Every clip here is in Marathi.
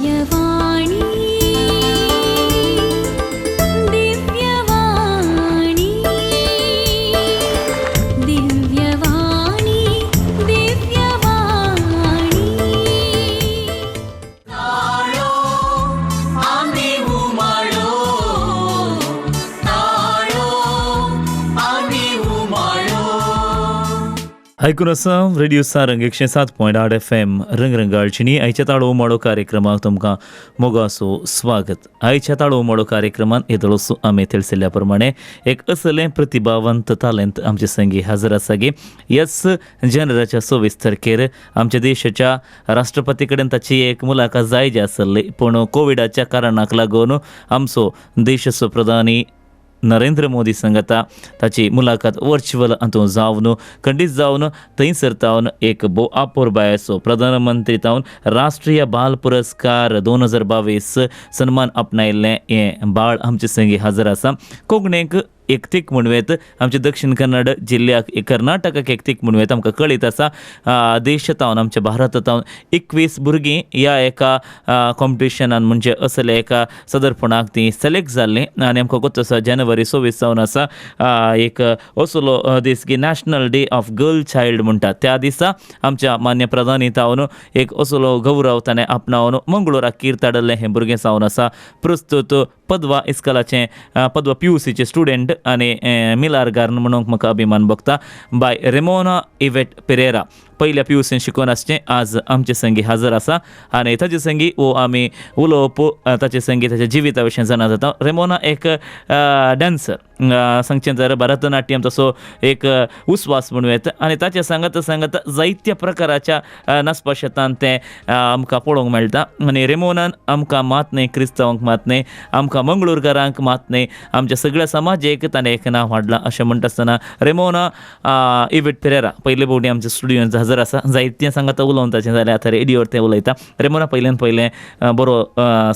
दिव्यवाणी दिव्यवाणी दिव्यवाणी दिव्यवाणी ताळो आम्ही उमाळो ताळो आम्ही उमाळो. आयकून आसा रेडिओ सारंग 107.8 FM रंगरंगाळचिनी आयच्या ताळो उमाळो कार्यक्रमाक तुमकां मोगासो स्वागत. आयच्या ताळो उमाळो कार्यक्रमांत येतलोसो आमी थिळसिल्ल्या प्रमाणे एक असलें प्रतिभावंत तालंत आमचे संगी हजर आसा गे. ह्याच जानेवारीच्या 26 तारखेर आमच्या देशाच्या राष्ट्रपती कडेन ताची एक मुलाखत जायची आसली, पूण कोविडाच्या कारणाक लागून आमचो देशाचो प्रधानी नरेंद्र मोदी संगता ताची मुलाखत वर्च्युअल हातूंत जावन खंडीत जावन थंयसर तावन एक भोव आपोरबायेचो प्रधानमंत्री तावन राष्ट्रीय बाल पुरस्कार 2022 सन्मान आपणायल्लें हें बाळ आमचे संगी हजर आसा. कोंकणीक एकतीक म्हणवेत आमच्या दक्षिण कन्नड जिल्ह्याक कर्नाटकाक एकतीक म्हणवेत आमकां कळीत आसा. देशांतावन आमच्या भारतांतावन 21 भुरगीं ह्या एका कॉम्पिटिशनान म्हणजे असले एका सदरपणाक ती सिलेक्ट जाल्लीं आनी आमकां कोच आसा जानेवारी 26 जावन आसा एक असलो दीस की national day of girl child म्हणटात. त्या दिसा आमच्या मान्य प्रधानी तावन एक असलो गौरव ताणें आपणावन मंगळुराक कीर्ताडलें हें भुरगें जावन आसा. प्रस्तुत पदवा इस्कॉलाचें पदवा PUCचे स्टुडंट आनी मिलार गार्न म्हणून म्हाका अभिमान भोगता बाय रेमोना इवेट पेरेरा. पयल्या PUCन शिकून आसचें आज आमचे संगी हजर आसा आनी ताचे संगी वो आमी उलोवप ताचे संगी ताच्या जिविता विशीं जाणा जाता. रेमोना एक डान्सर सांगचें जर भरतनाट्यम तसो एक उस्वास म्हणूं आनी ताचे सांगता सांगता जायत्या प्रकाराच्या नाचपाशेतान तें आमकां पळोवंक मेळटा. आनी रेमोनान आमकां मात न्हय, क्रिस्तांवांक मात न्हय, आमकां मंगळूरकारांक मात न्हय, आमच्या सगळ्या समाजाक ताणें एक नांव हाडलां अशें म्हणटा आसतना रेमोना इवेट पेरेरा पयले फावटी आमच्या स्टुडियोंत हजर आसा. जायतें सांगता उलोवन ताचें जाल्यार आतां रेडिओर तें उलयता. रेमोना पयल्यान पयलें बरो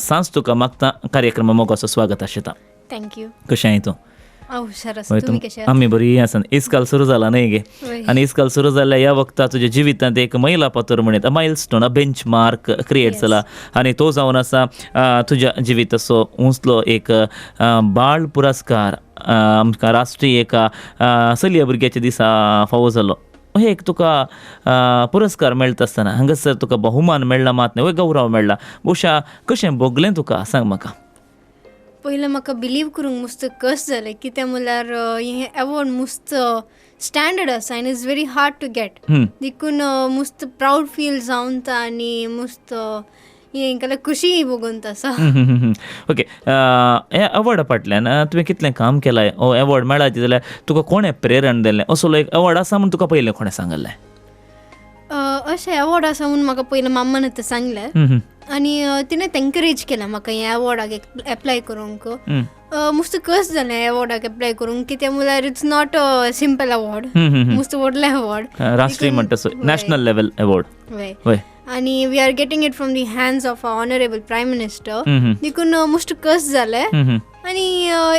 सांज तुका मागता कार्यक्रमाक मोगाचो स्वागत आशिता. थँक्यू. कशें आहे तूं? हुशार आसा. तुम्ही कशे आहात? आमी बरी आसा. इस्काल सुरू जाला न्हय गे आनी इस्काल सुरू जाल्ल्या ह्या वक्ता तुज्या जिवितांत एक मैला पातोर म्हणटा मायलस्टोन बेंच मार्क क्रिएट जाला आनी तो जावन आसा तुज्या जिविताचो उंचलो एक बाळ पुरस्कार आमकां राष्ट्रीय एका चलया भुरग्याच्या दिसा फावो जालो. हे एक तुका पुरस्कार मेळटा आसतना हांगासर तुका बहुमान मेळ्ळा मात न्हय, गौरव मेळ्ळा. बहुशा कशें भोगलें तुका सांग म्हाका. पयलें म्हाका बिलीव करूंक मस्त कस जालें कित्याक म्हणल्यार हें अवॉर्ड मस्त स्टँडर्ड आसा आनी it's very hard to get. देखून मस्त प्राऊड फील जावन ता आनी मस्त हें केल्यार खुशी भोगून आसा. ओके, ह्या अवॉर्डा फाटल्यान तुवें कितलें काम केलां? हो अवॉर्ड मेळाची जाल्यार तुका कोणें प्रेरण दिलें? असो एक अवॉर्ड आसा म्हूण तुका पयलें कोणें सांगलें? अशें अवॉर्ड आसा म्हूण म्हाका पयलें माम्मान आतां सांगलें आनी तिणें एनकरेज केलें म्हाका हें अवॉर्डाक एप्लाय करूंक. मस्त कस जालें अवॉर्डाक एप्लाय करूंक कित्याक म्हळ्यार it's not a simple award, मस्त व्हडलें अवॉर्ड, राष्ट्रीय म्हणटा नॅशनल लेवल अवॉर्ड. आनी we are getting it from the hands of honourable prime minister. देखून मस्त कस जालें आनी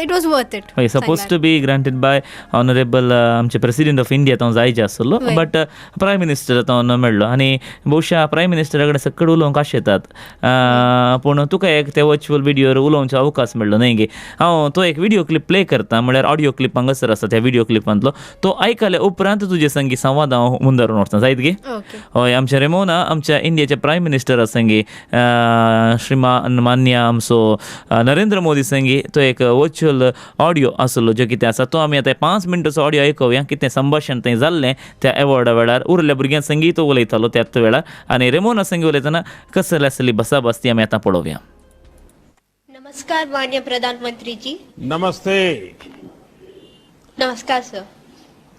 इट वॉज वर्थ इट. हय, suppose to be granted by honourable आमचे प्रेसिडेंट ऑफ इंडिया तो जायचे आसलो, बट प्रायम मिनिस्टर तो मेळ्ळो आनी बहुशा प्रायम मिनिस्टरा कडेन सकड उलोवंक आशेतात. पूण तुका एक ते वर्च्युअल व्हिडिओर उलोवंचो अवकाश मेळ्ळो न्हय गे. हांव तो एक व्हिडिओ क्लिप प्ले करता, म्हळ्यार ऑडिओ क्लिप हांगासर आसा त्या व्हिडिओ क्लिपांतलो तो आयकल्या उपरांत तुजे संगी संवाद हांव मुंदरून व्हरता. जायत गे? हय, आमच्या रेमोना आमच्या इंडियाचे प्रायम मिनिस्टर संगी श्रीमान मान्य आमचो नरेंद्र मोदी संगी तो एक वर्च्युअल ऑडिओ आसलो जो कितें आसा तो आमी आतां 5 मिनटाचो ऑडिओ आयकोवया. कितें संभाशण थंय जाल्लें त्या अवॉर्डा वेळार उरल्या भुरग्यां संगी तो उलयतालो त्याच वेळार आनी रेमोना संगी उलयतना कस जाली आसली बसाबस ती आमी आतां पळोवया. नमस्कार माननीय प्रधानमंत्री जी. नमस्ते. नमस्कार सर.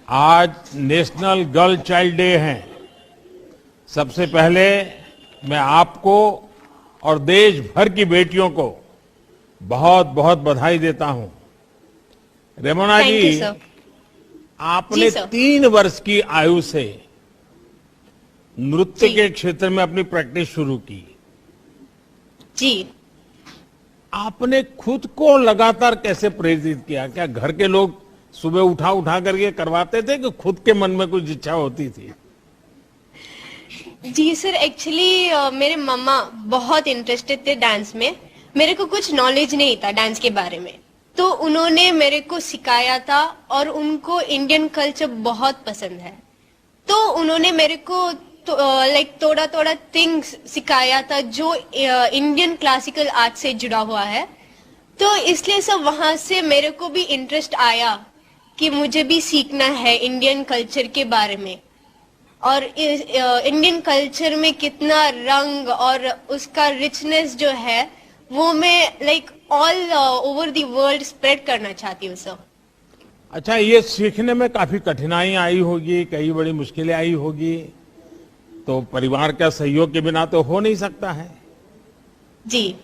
आज नेशनल गर्ल चाइल्ड डे है. सबसे पहले मैं आपको और देश भर की बेटियों को बहुत बहुत बधाई देता हूं. रेमोना थैंक यू जी, सर. आपने जी सर. 3 वर्ष की आयु से नृत्य के क्षेत्र में अपनी प्रैक्टिस शुरू की. जी, आपने खुद को लगातार कैसे प्रेरित किया? क्या घर के लोग सुबह उठा करके करवाते थे कि खुद के मन में कुछ इच्छा होती थी? जी सर, एक्चुअली मेरे मम्मा बहुत इंटरेस्टेड थे डांस में। मेरे को कुछ नॉलेज नहीं था डांस के बारे में, तो उन्होंने मेरे को सिखाया था और उनको इंडियन कल्चर बहुत पसंद है, तो उन्होंने मेरे को लाइक थोड़ा थोड़ा थिंग्स सिखाया था जो इंडियन क्लासिकल आर्ट से जुड़ा हुआ है। तो इसलिए सब वहां से मेरे को भी इंटरेस्ट आया कि मुझे भी सीखना है इंडियन कल्चर के बारे में, और इंडियन कल्चर में कितना रंग और उसका रिचनेस जो है वो मैं like all over the world spread करना चाहती हूँ सर। अच्छा, ये सीखने में काफी कठिनाई आई होगी, कई बड़ी मुश्किलें आई होगी, तो परिवार का सहयोग के बिना तो हो नहीं सकता है। जी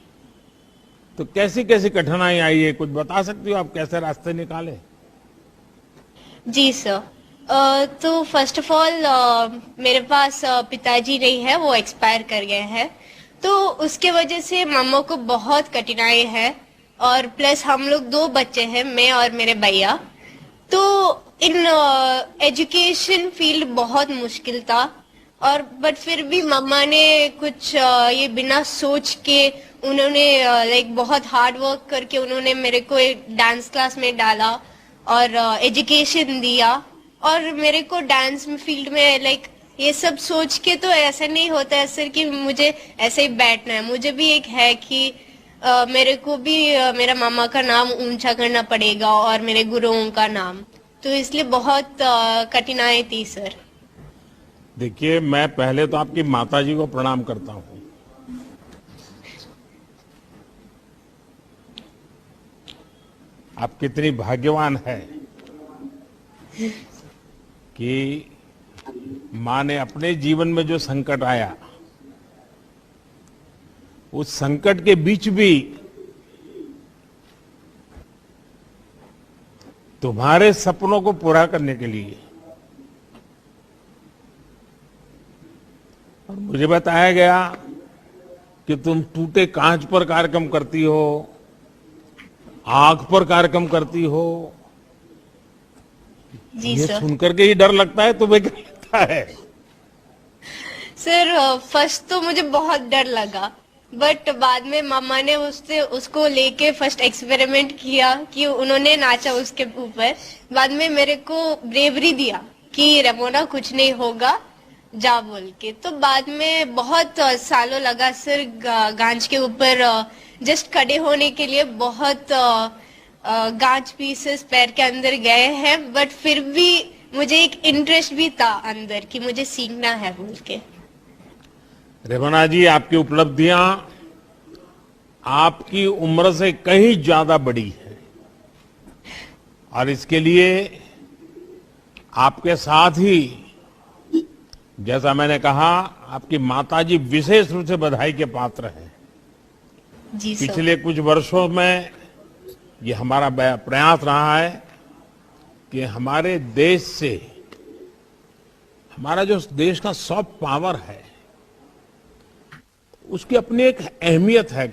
तो कैसी कैसी कठिनाई आई है, कुछ बता सकती हो आप, कैसे रास्ते निकाले? जी सर, तो फर्स्ट ऑफ ऑल मेरे पास पिताजी नहीं है, वो एक्सपायर कर गए हैं, तो उसके वजह से मम्मा को बहुत कठिनाई है, और प्लस हम लोग 2 बच्चे हैं, मैं और मेरे भैया। तो इन एजुकेशन फील्ड बहुत मुश्किल था, और बट फिर भी मम्मा ने कुछ ये बिना सोच के उन्होंने लाइक बहुत हार्ड वर्क करके उन्होंने मेरे को एक डांस क्लास में डाला और एजुकेशन दिया, और मेरे को डांस फील्ड में लाइक ये सब सोच के तो ऐसा नहीं होता है सर कि मुझे ऐसे ही बैठना है। मुझे भी एक है कि मेरे को भी मेरा मामा का नाम ऊंचा करना पड़ेगा और मेरे गुरुओं का नाम, तो इसलिए बहुत कठिनाई थी सर। देखिए, मैं पहले तो आपकी माताजी को प्रणाम करता हूं। आप कितनी भाग्यवान है कि माँ ने अपने जीवन में जो संकट आया, उस संकट के बीच भी तुम्हारे सपनों को पूरा करने के लिए, और मुझे बताया गया कि तुम टूटे कांच पर कार्यक्रम करती हो, आग पर कार्यक्रम करती हो। जी ये सर। सुनकर के ही डर लगता है, तुम्हें क्या लगता है? सर फर्स्ट तो मुझे बहुत डर लगा, बट बाद में मामा ने उसको लेके फर्स्ट एक्सपेरिमेंट किया कि उन्होंने नाचा उसके ऊपर। बाद में मेरे को ब्रेवरी दिया कि रेमोना कुछ नहीं होगा, जा बोल के। तो बाद में बहुत सालों लगा सर गांच के ऊपर जस्ट खड़े होने के लिए। बहुत गांच पीसेस पैर के अंदर गए हैं, बट फिर भी मुझे एक इंटरेस्ट भी था अंदर कि मुझे सीखना है बोल के। रेमोना जी, आपकी उपलब्धियां आपकी उम्र से कहीं ज्यादा बड़ी है, और इसके लिए आपके साथ ही, जैसा मैंने कहा, आपकी माताजी विशेष रूप से बधाई के पात्र हैं। जी सर। पिछले कुछ वर्षों में ये हमारा प्रयास रहा है कि हमारे देश से, हमारा जो देश का सॉफ्ट पावर है, उसकी अपनी एक अहमियत है,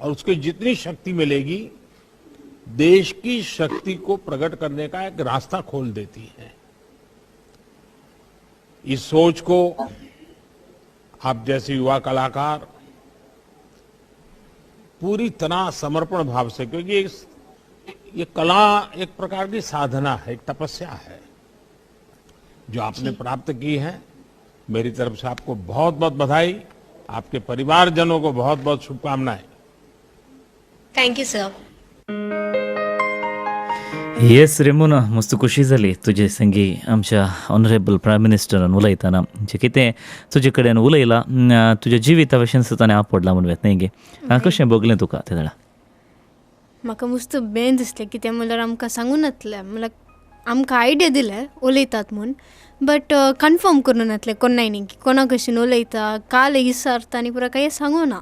और उसकी जितनी शक्ति मिलेगी, देश की शक्ति को प्रकट करने का एक रास्ता खोल देती है। इस सोच को आप जैसे युवा कलाकार पूरी तरह समर्पण भाव से, क्योंकि ये कला एक प्रकार की साधना है, एक तपस्या है जो आपने प्राप्त की है। मेरी तरफ से आपको बहुत बहुत बधाई, आपके परिवारजनों को बहुत बहुत शुभकामनाएं। Thank you sir. येस रेमोना, मस्त खुशी जाली तुजे संगी आमच्या ऑनरेबल प्रायम मिनिस्टरान उलयतना, जे कितें तुजे कडेन उलयलां तुज्या जिविता भशेन ताणें आपडलां म्हणून न्ही गे, कशें भोगलें तुका ते जाणा? म्हाका मस्त बेन दिसलें, कित्याक म्हणल्यार आमकां सांगून येतलें, म्हणल्यार आमकां आयडिया दिलें उलयतात म्हूण, बट कन्फर्म करून येतलें कोणाय न्ही की कोणा कशें उलयता, काल विचारता आनी पुरो कांय सांगूं ना.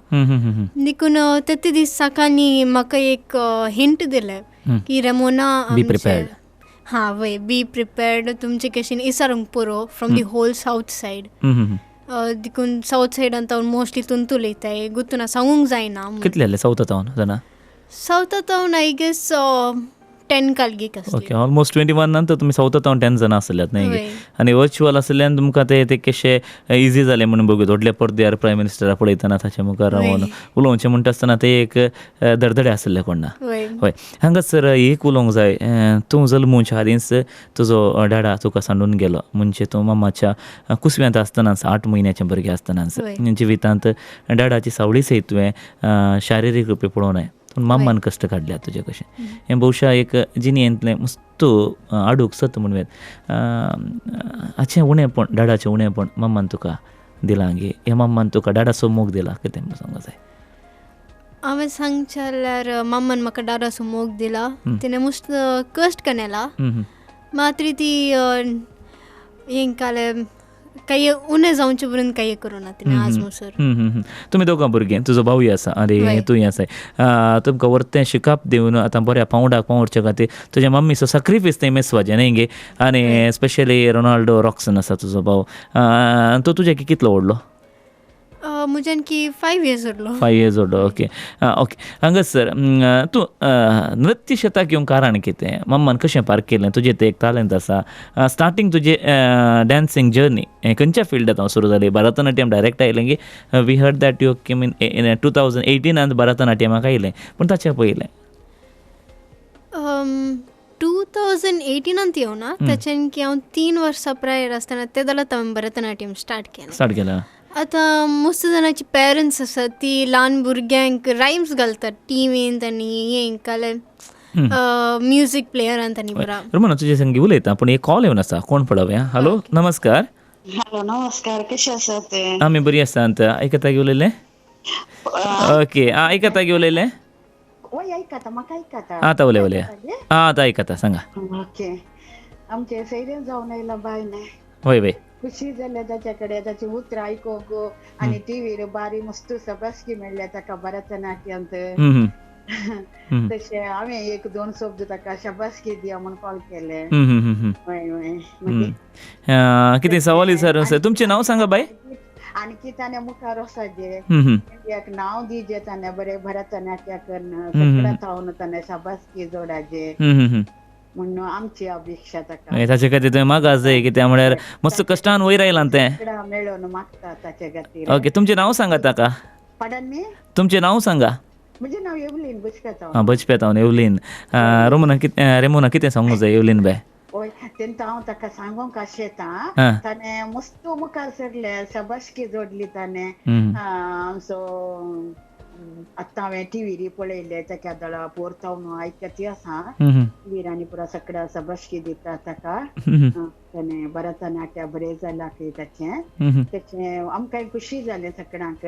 देखून ते दीस सकाळी म्हाका एक हिंट दिलें की रेमोना, बी प्रिपेर्ड. हां वय, बी प्रिपेर्ड. तुमचे कशें इसारूंक पुरो from the whole south said. देखून साऊथ सायडान तावन मोस्टली तुंत उलयताय, गुतून सांगूंक जायना. कितले जाले सावथांत जाणा? साऊथांत तावन आय गेस 10 कालगीक ओके आसली. ऑलमोस्ट 21 नंतर तुमी चवथा 10 जाणां आसल्यात न्ही होय. आनी वर्च्युअल आसल्यान तुमकां ते कशें इजी जालें म्हणून बघूं व्हडल्या पडद्यार प्रायम मिनिस्टरा पळयतना ताच्या मुखार रावन उलोवचें म्हणटा आसतना ते एक धडधडे आसले कोणा. होय. हय हांगासर एक उलोवंक जाय तूं जल्मूच्या आदींच तुजो डाडा तुका सांडून गेलो म्हणजे तूं मामाच्या कुसव्यांत आसतनाच 8 म्हयन्याचें भुरगें आसतनाच होय. जिवितांत डाडाची सावळी सयत तुवें शारिरीक रुपी पळोवं न्हय पूण माम्मान कश्ट काडल्यात तुजें कशें हें भोवशा एक जिणयेंतलें मस्त आडूक सत म्हणून हाचें उणेंपण डाडाचें उणेंपण माम्मान तुका दिलां गे हे माम्मान तुका डाडाचो मोग दिला कितें म्हणून सांगूंक जाय. हांवें सांगचें जाल्यार मम्मान म्हाका डाडाचो मोग दिला. तिणें मस्त कश्ट केलेला मात्र ती हें कालें काही उणें जावचे पर्यंत काही करूना तिणें आज मुसर. तुमी दोगां भुरगीं तुजो भाऊय आसा आनी तूंय आसाय तुमकां व्हरतें शिकाप दिवन आतां बऱ्या पावंडाक पावोवचे खातीर तुज्या मम्मीचो सॅक्रिफायस तें मेसवाचें न्ही गे आनी स्पेशली रोनाल्डो रॉक्सन आसा तुजो भाव तो तुज्या कितलो व्हडलो. म्हज्यान की 5 years उरलो. 5 years व्हडलो ओके ओके हांगासर तूं नृत्य शेताक येवंक कारण कितें मम्मान कशें पार्क केलें तुजें तें एक टॅलंट आसा स्टार्टींग तुजें डॅन्सिंग जर्नी खंयच्या फिल्डांत सुरू जाली भरतनाट्यम डायरेक्ट आयलें गी we heard that you came in 2018 भरतनाट्यमाक आयलें पूण ताच्या पयलें 2018 येवना ताच्यान की हांव 3 वर्सां प्रायर आसतना ते जाल्यार हांवें भरतनाट्यम स्टार्ट केलें. आतां मस्त जाणांची पेरंट्स आसात ती ल्हान भुरग्यांक रायम्स घालतात टीव्हींत आनी हें काले म्युजीक प्लेयरांत आनी बरा. रमण तुजे संगी उलयता पूण एक कॉल येवन आसा कोण पळोवया. हॅलो नमस्कार. हॅलो नमस्कार कशें आसात ते. आमी बरी आसात आयकता गे उलयलें ओके आयकता गे उलयलें वय आयकता म्हाका आयकता आतां उलया आतां आयकता सांगा. ओके आमचे सैरेन जावन आयला बाय न्हय वय वय खुशी जाल्या ताच्या कडेन ताची उतर आयकोंक आनी टीव्हीर बारी मस्त सबासकी मेळ्ळ्या ताका भरतनाट्यांत तशें हांवें 1-2 शब्द ताका शाबासकी दिया म्हूण कॉल केले. कितें सवाल सर तुमचें नांव सांगा बाय. आनी की ताणें मुखार आसा जे इंडियाक नांव दी जे ताणें बरें भरतनाट्य करन सगळ्या थावन ताणें शाबासकी जोडाचे म्हणून आमची अपेक्षा ताका ताचे खातीर तुवें मागास जाय कित्याक म्हळ्यार मस्त कश्टान वयर आयलां तें मेळोन मागता ताचे खातीर. ओके तुमचें नांव सांगा ताका. पाडन न्ही तुमचें नांव सांगा. म्हजें नांव एवलीन बसकाता. बचपेतावन एवलीन रेमोना कितें सांगूंक जाय एवलीन बाय. हय तेंत हांव ताका सांगूंक आशेता ताणें मस्त मुखार सरले शाबासकी जोडली ताणें सो आतां हांवें टीव्हीर पळयलें ताच्या दळा पोरतावन आयकती आसा टिव्हीर पुरा सगळ्या शाबासकी दिता ताका ताणें भरतनाट्य बरें जालां की ताचें आमकां खुशी जालें सगळ्यांक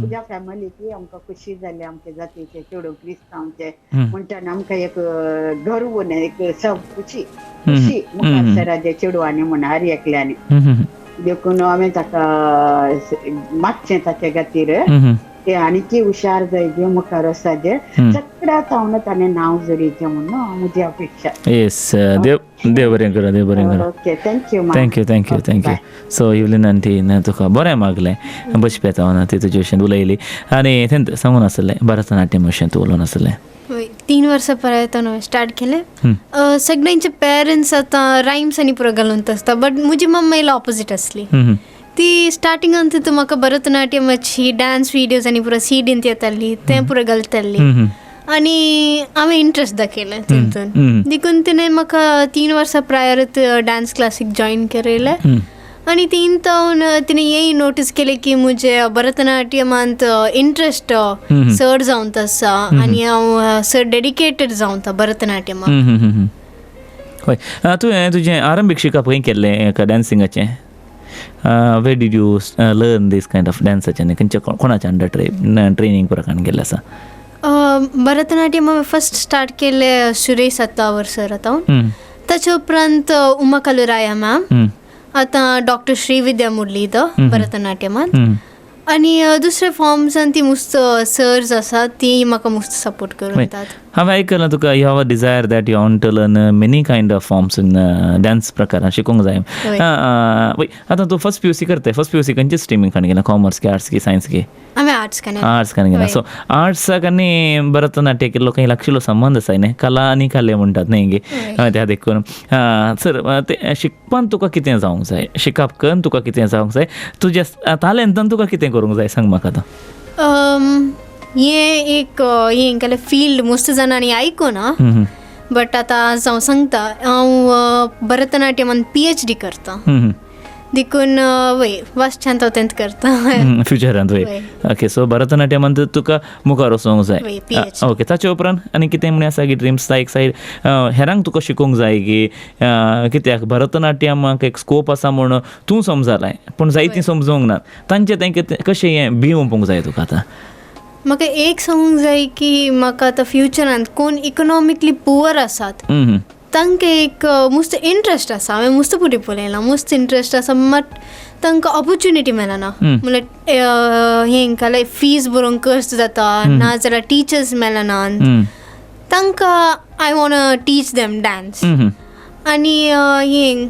तुज्या फॅमिलीक आमकां खुशी जाली आमचे जातीचे चेडूं क्रिस्तांवचे म्हणटना आमकां एक गर्व एक खुशी मुखार सराचे चेडवांनी म्हण हर एकल्यानी देखून हांवें ताका मागचें ताचे खातीर ते आनीकी हुशार जाय जे मुखार आसा जे सगळ्या थावन ताणें नांव जोडीचें म्हणून म्हजी अपेक्षा. येस देव बरें करा देव बरें करा. Okay thank you so Evelyn aunty तुका बरें मागलें बचपेतावन ती तुजे भशेन उलयली आनी तें सांगून आसलें भरतनाट्यम अशें तूं उलोवन आसलें. 3 वर्सां पर्यंत हांवें स्टार्ट केलें. सगळ्यांचे पेरंट्स आतां रायम्स आनी पुरो घालून आसता बट म्हजी मम्मा इला ऑपोजीट आसली. ती स्टार्टिंगान ती म्हाका भरतनाट्यमाची डान्स व्हिडियोज आनी पुरो सीडीन येताली तें पुरो घालताली आनी हांवें इंट्रस्ट दाखयलें तितून देखून तिणें म्हाका 3 वर्सां प्रायरच डान्स क्लासीक जॉयन केलें आनी तिणें हेंय नोटीस केलें की म्हजे भरतनाट्यमांत इंट्रस्ट चड जावन आसा आनी हांव चड डेडिकेटेड जावन भरतनाट्यमाक. हय तुवें तुजें आरंभीक शिकप खंय केल्लें डान्सिंगाचें where did you learn this kind of danceचें खंयच्या कोणाच्या अंडर ट्रेनिंग प्रकारान गेल्लें आसा. भरतनाट्यम हांवें फर्स्ट स्टार्ट केलें सुरेश सातवावर सर आतां ताचे उपरांत उमा कालुराया मॅम आतां डॉक्टर श्रीविद्या मुरली भरतनाट्यमांत आनी दुसरे फॉर्म्सान ती मस्त सर्स आसात ती म्हाका मस्त सपोर्ट करून दितात. हांवें आयकलां तुका you have a desire that you want to learn many kind of forms in dance प्रकारान शिकूंक जाय. वय आतां तूं फर्स्ट PUC करताय. फर्स्ट PUC खंयचे स्ट्रिमींग खाण गेला, कॉमर्स की आर्ट्स की सायन्स की? हांवें आर्ट्स केलें. आर्ट्स खाण गेला. सो आर्ट्साक आनी भरतनाट्य केल्लो काही लागशिल्लो संबंध आसाय न्ही, कला आनी कले म्हणटात न्ही गे. त्या देखून सर ते शिकपान तुका कितें जावंक जाय, शिकप करून तुका कितें जावंक जाय, तुज्या टॅलंटान तुका कितें करूंक जाय सांग म्हाका आतां. हें एक हें केलें फील्ड मस्त जाणांनी आयकोना, बट आतां हांव सांगता हांव भरतनाट्यमान PhD करता. देखून वय वाचच्यान हांव तेंत करता फ्युचरांत. वय ओके. सो भरतनाट्यमान तुका मुखार वचोंक जाय. ओके. ताचे उपरांत आनी कितें म्हणे आसा की ड्रिम्स एक सायड हेरांक तुका शिकोवंक जाय की कित्याक भरतनाट्यमाक एक स्कोप आसा म्हूण तूं समजलाय पूण जायतीं समजोंक ना, तांचें तें कशें हें भिवूंक जाय तुका आतां? म्हाका एक सांगूंक जाय की म्हाका आतां फ्युचरांत कोण इकॉनॉमिकली पुअर आसात तांकां एक मस्त इंट्रस्ट आसा. हांवें मस्त पुटी पळयलां, मस्त इंट्रस्ट आसा, बट तांकां ऑपॉर्च्युनिटी मेळना. म्हणल्यार हें लायक फीज भरूंक कश्ट जाता, नाजाल्यार टिचर्स मेळनात तांकां. I want teach them dance. आनी हें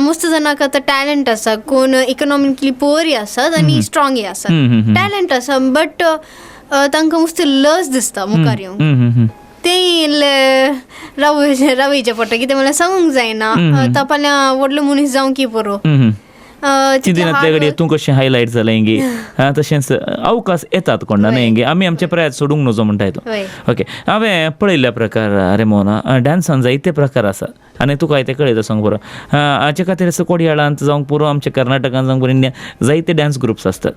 मस्त जाणांक आतां टॅलंट आसा, कोण इकॉनॉमिकली पुअरय आसात आनी स्ट्रॉंगय आसात. टॅलंट आसा बट तांकां मस्त लज दिसता मुखार येवंक. तें रावयचें पडटा, कितें म्हळ्यार सांगूंक जायना तापाल्या व्हडलो मनीस जावं की बरो. चिंतनातले घडये तूं कशें हायलायट जालें हिंगे, तशेंच अवकाश येतात कोणा न्ही हिंगे, आमी आमचे प्रयास सोडूंक नजो म्हणटाय तो. ओके. हांवें पळयल्ल्या प्रकार रेमोना डान्सान जायते प्रकार आसात आनी तुका ते कळयता सांग पुरो. हाचे खातीर कोडयाळांत जावंक पुरो आमच्या कर्नाटकांत जावंक पुरो इंडिया जायते डान्स ग्रुप्स आसतात.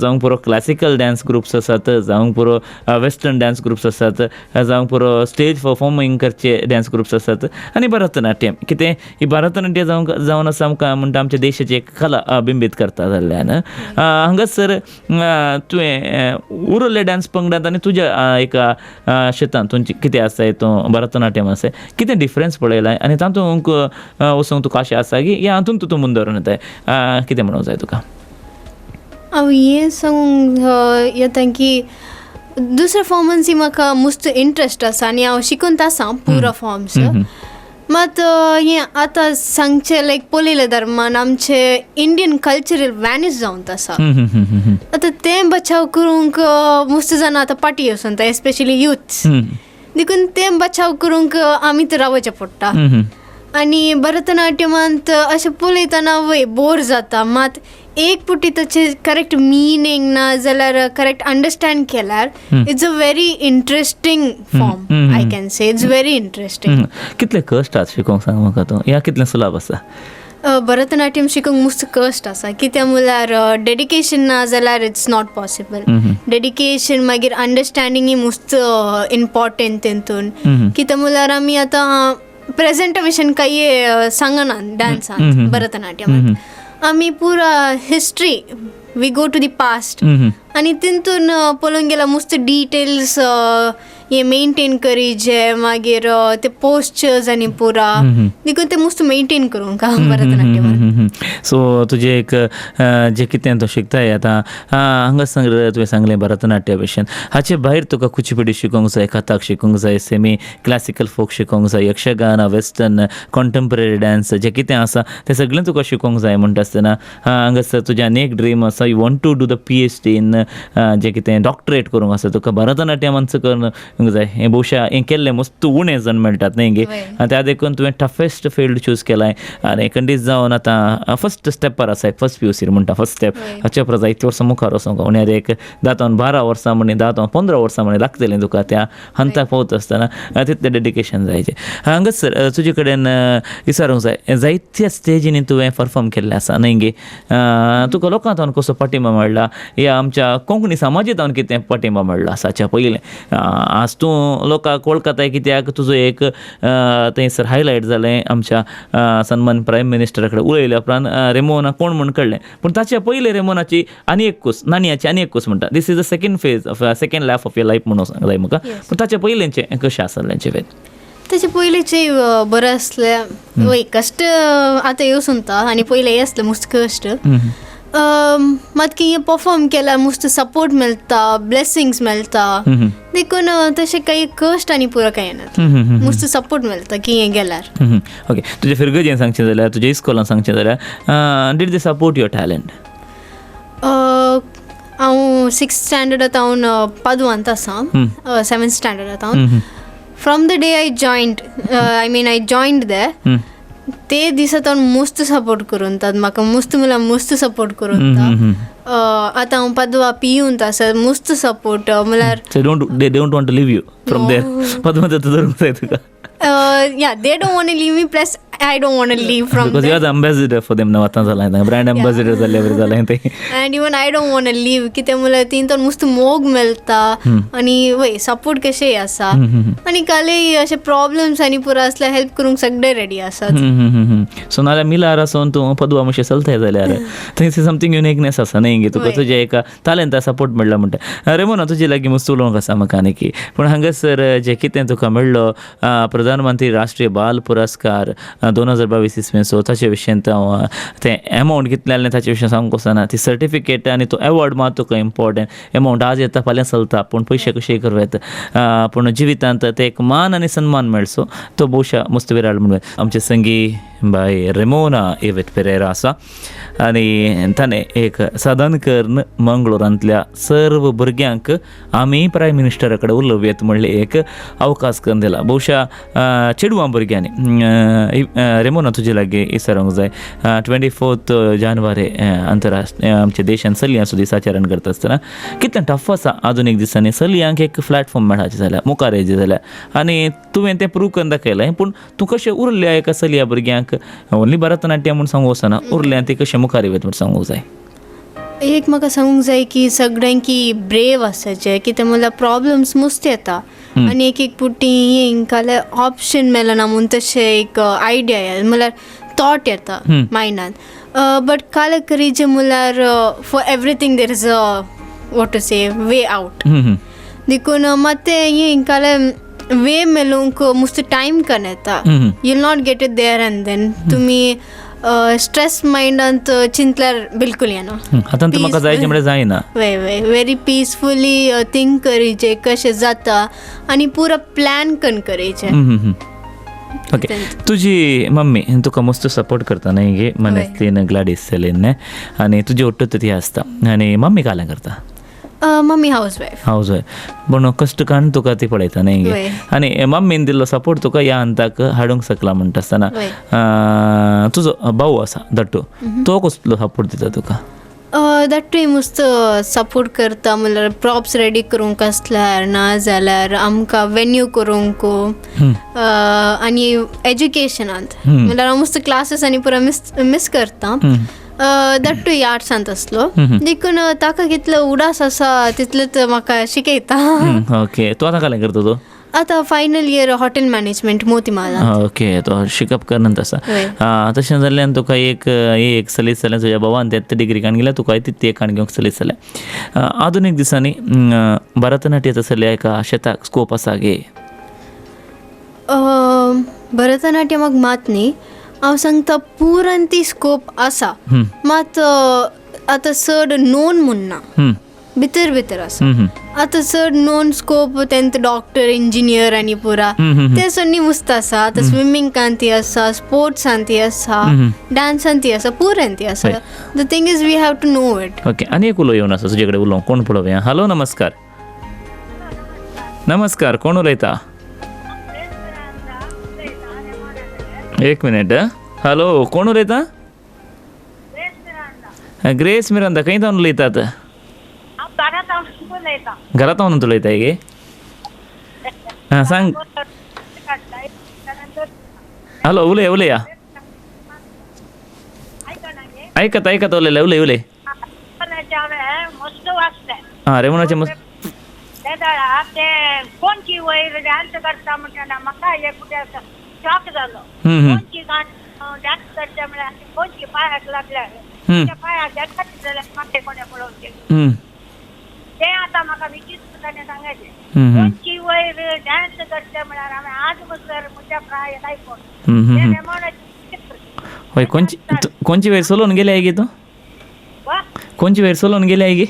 जावंक पुरो क्लासिकल डान्स ग्रुप्स आसात, जावंक पुरो वेस्टर्न डान्स ग्रुप्स आसात, जावंक पुरो स्टेज परफॉर्मिंग करचे डान्स ग्रुप्स आसात आनी भरतनाट्यम. कितें ही भरतनाट्य जावन आसा आमकां म्हणटा आमच्या देशाची एक कला बिंबीत करता जाल्ल्यान हांगासर तुवें उरले डान्स पंगडांत आनी तुज्या एका शेतांत तुमचें कितें आसा तो भरतनाट्यम आसा, कितें डिफरन्स पळयलाय आनी तातूंत वचूंक तुका आशा आसा की ह्या हातूंत तूं मुंदरून येताय, कितें म्हणूंक जाय तुका? हांव हें सांगूंक येता की दुसरे फॉर्मांसी म्हाका मस्त इंट्रस्ट आसा आनी हांव शिकून आसा पुरो फॉर्म्स. मात हें आतां सांगचें लायक पळयलें धर्मान आमचे इंडियन कल्चरल वॅनीश जावन आसा. आतां तें बचाव करूंक मस्त जाणां आतां पाटी वचून एस्पेशली युथ्स, देखून तें बचाव करूंक आमी तर रावचें पडटा. आनी भरतनाट्यमांत अशें पळयतना वय बोर जाता, मात एक पुटी ताचे करेक्ट मिनींग ना जाल्यार करेक्ट अंडरस्टँड केल्यार it's a very interesting form. I can say it's very interesting. कितले कश्ट आसा शिकोवंक सांग म्हाका तूं, या कितलें सुलभ आसा? भरतनाट्यम शिकोवंक मस्त कश्ट आसा, कित्याक म्हळ्यार डेडिकेशन ना जाल्यार इट्स नॉट पॉसिबल. डेडिकेशन मागीर अंडरस्टँडींगय मस्त इम्पॉर्टंट तेतून. कित्याक म्हळ्यार आमी आतां प्रेजेंटेशन काही सांगना डान्सान भरतनाट्यमांत, आमी पुरा history we go to the past आनी तितून पळोवंक गेल्यार मस्त डिटेल्स हे मेंटेन करीचे, मागीर ते पोस्चर्स आनी पुरा देखून ते मस्त मेंटेन करूंक भरतनाट्यमान. सो तुजें एक जें कितें तो शिकताय आतां हांगासर तुवें सांगलें भरतनाट्या भशेन, हाचे भायर तुका कुचिपुडी शिकोवंक जाय, कथक शिकोवंक जाय, सेमी क्लासिकल फोक शिकोवंक जाय, यक्षगान, वेस्टर्न, कॉन्टेम्पररी डान्स जें कितें आसा तें सगळें तुका शिकोवंक जाय म्हणटा आसतना हांगासर तुजें आनी एक ड्रीम आसा, you want to do the PhD in जें कितें डॉक्टरेट करूंक आसा तुका भरतनाट्यमांच करूंक जाय. हें भोवशा हें केल्लें मस्त उणें जण मेळटात न्ही गे, त्या देखून तुवें टफेस्ट फील्ड चूज केलाय आनी खंडीत जावन आतां फर्स्ट स्टेपार आसा, फर्स्ट PUC म्हणटा फर्स्ट स्टेप. हाचे उपरांत जायते वर्सां मुखार वचोंक उण्यार एक 10-12 वर्सां म्हणी 10-15 वर्सां म्हणी लागतलीं तुका त्या हंताक पावत आसतना तितलें डेडिकेशन जायचें. हांगासर तुजे कडेन विचारूंक जाय, जायत्या स्टेजींनी तुवें परफॉर्म केल्लें आसा न्ही गे, तुका लोकांत कसो पाठिंबा मेळ्ळा, या आमच्या कोंकणी समाजांत कितें पाठिंबा मेळ्ळो आसा हाच्या पयलें? आज तूं लोकांक वळखताय कित्याक तुजो एक थंयसर हायलायट जालें आमच्या सन्मान प्रायम मिनिस्टरा कडेन उलयल्या उपरांत रेमोना कोण म्हूण कळ्ळें, पूण ताच्या पयलें रेमोनाची आनी एक कूस, नाणयाची आनी एक कूस म्हणटा, this is the second phase of second life of your life म्हणून सांग जाय म्हाका. पूण ताच्या पयलेंचें कशें आसलें वेद? ताचे पयलींचे बरें आसलें, वय कश्ट आतां येवं सुनता आनी पयलें आसलें मस्त कश्ट. मात की परफॉर्म केल्यार मस्त सपोर्ट मेळटा, ब्लेसिंग्स मेळटा, देखून तशें काही कश्ट आनी पुरो कांय येना, मस्त सपोर्ट मेळटा की हें गेल्यार. ओके, तुजे फिरगजेन सांगचें जाल्यार तुज्या इस्कॉलान सांगचें जाल्यार did they support your talent? हांव 6th स्टँडर्डांत हांव पादवांत आसा, 7th स्टँडर्डांत हांव. From the day I joined there, ते दिसात हांव मस्त सपोर्ट करून तात, म्हाका मस्त म्हळ्यार मस्त सपोर्ट करून तात. आतां हांव पादवा पियूंत आसा, मस्त सपोर्ट म्हळ्यार they don't want to leave you from there. Padma धरूंक जाय तुका. Yeah, they don't want to leave me, plus I don't want to leave from because there. you are the ambassador for them now. आता झाला ब्रँड ambassador जाले बरें जालें ते. And even I don't want to leave, कित्याक म्हळ्यार तितून मस्त मोग मेळटा आनी वय सपोर्ट कशेंय आसा, आनी कालय अशे प्रॉब्लम्स आनी पुरो आसल्यार हेल्प करूंक सगळे रेडी आसात. सो नाल्यार मिलार आसून तूं पदवा मातशें चलताय जाल्यार थंय समथींग युनिकनेस आसा न्ही गे तुका, तुज्या एका टॅलंटा सपोर्ट मेळ्ळा म्हणटा. रेमोना तुजे लागीं मस्त उलोवंक आसा म्हाका आनी पूण हांगासर जें कितें तुका मेळ्ळो प्रधानमंत्री राष्ट्रीय बाल पुरस्कार 2022 इसवेचो, ताचे विशयी हांव तें एमावंट कितलें जालें ताचे विशयी सांगूंक वचना. ती सर्टिफिकेट आनी तो एवॉर्ड मात तुका इम्पॉर्टंट. एमावंट आज येता फाल्यां चलता, पूण पयशे कशेय करूं येता, पूण जिवितांत ते एक मान आनी सन्मान मेळचो तो भोवशा मस्त विराळ म्हणून. आमचे संगी बाय रेमोना एवेट पेरेरा आसा आनी ताणें एक साधन करून मंगळुरांतल्या सर्व भुरग्यांक आमी प्रायम मिनिस्टरा कडेन उलोवया म्हणले एक अवकाश करून दिला. भोवशा चेडवां भुरग्यांनी. रेमोना तुजे लागीं विचारूंक जाय, 24 जानेवारी आंतरराष्ट्रीय आमच्या देशान चलयांचो दीस आचरण करता आसतना कितलें टफ आसा आधुनीक दिसांनी चलयांक एक प्लॅटफॉर्म मेळाचें जाल्यार, मुखार येचें जाल्यार, आनी तुवें तें प्रूव करून दाखयलें. पूण तूं कशें उरल्या एका चलया भुरग्यांक ओन्ली भरतनाट्यम म्हूण सांगूंक वचना, उरल्या ती कशें मुखार येवत म्हूण सांगूंक जाय? एक म्हाका सांगूंक जाय की सगळ्यांकी ब्रेव आसाचें, कित्याक म्हळ्यार प्रॉब्लम्स मस्त येता आनी एक पुटी हिंकाले ऑप्शन मेळना म्हणून तशें एक आयडिया म्हळ्यार थॉट येता मायंडान. बट काले करीचें म्हळ्यार for everything there is a what to say way out. देखून माते हिंकाले वे मेळूंक मस्त टायम कन येता. You not get it there and then तुमी स्ट्रेस मायंडांत चिंतल्यार बिलकूल येना. आतां म्हाका जायचें म्हणल्यार जायना. वय वेरी पिसफुली थिंक करीचें कशें जाता आनी पुरो प्लॅन करून करीचें. ओके, तुजी मम्मी तुका मस्त सपोर्ट करता न्ही गे मनांतल्यान ग्लॅडीस सेलेन, आनी तुजी ओट्टूच ती आसता, आनी मम्मी कालें करता? Mummy housewife. पूण कश्ट काडून तुका ती पळयता न्ही गे, आनी मम्मीन दिल्लो सपोर्ट तुका ह्या अंताक हाडूंक शकला म्हणटा आसतना तुजो भाऊ आसा दट्टू, तो कसलो सपोर्ट दिता तुका? दट्टूय मस्त सपोर्ट करता, म्हळ्यार प्रॉप्स रेडी करूंक आसल्यार ना जाल्यार आमकां वेन्यू करूंक आनी एज्युकेशनांत म्हळ्यार हांव मस्त क्लासीस आनी पुरो मिस करता. दट्टूय आर्ट्सांत आसलो, देखून ताका कितलो उडास आसा तितलेंच म्हाका शिकयता. ओके, तूं आतां कालें करता? तूं आतां final year hotel management Motimala. Okay, तो शिकप करनात आसा. तशें जाल्ल्यान तुका एक चलीत जाल्यार तुज्या भावान तेत डिग्री काण गेल्या, तुका ती एक काण घेवंक चलीत जाल्यार आधुनीक दिसांनी भरतनाट्याचो चल्या एका शेताक स्कोप आसा गे? भरतनाट्यमाक मात न्ही, हांव सांगता पुरान ती स्कोप आसा, मात आतां चड नोन म्हणना, भितर आसा. आतां चड नोन स्कोप तेंत डॉक्टर इंजिनियर आनी पुरा ते सन्नी मस्त आसा. आतां स्विमींगान ती आसा, स्पोर्ट्सान ती आसा, डान्सान ती आसा, पुरान ती आसा. The thing is we have to know it. Okay, आनी एक उलो येवन आसा तुजे कडेन उलोवंक, कोण पळोवया? हॅलो, नमस्कार. नमस्कार, कोण उलयता? एक मिनिट. हॅलो, कोण उलयता? ग्रेस मिरांदा. खंय जावन उलयतात? घरांत वचून उलयता गे? सांग. हॅलो, उलया. ऐकत उलय. रेमोनाचे मस्त कोणची वयर डान्स करता म्हणटा म्हाका एक शॉक जालो. कोणची डान्स करता म्हळ्यार कोणची पांयाक लागल्यार पांयाक देखात जाल्यार म्हाका कोणे पळोवचे ते आतां म्हाका विचित्रपणाने सांगायचे. कोणची वयर डान्स करता म्हळ्यार हांवें आज बसर म्हज्या पांय लायकोन कोणची वयर चलोवन गेले गे तूं? कोणची वेळ सोलून गेली आहे की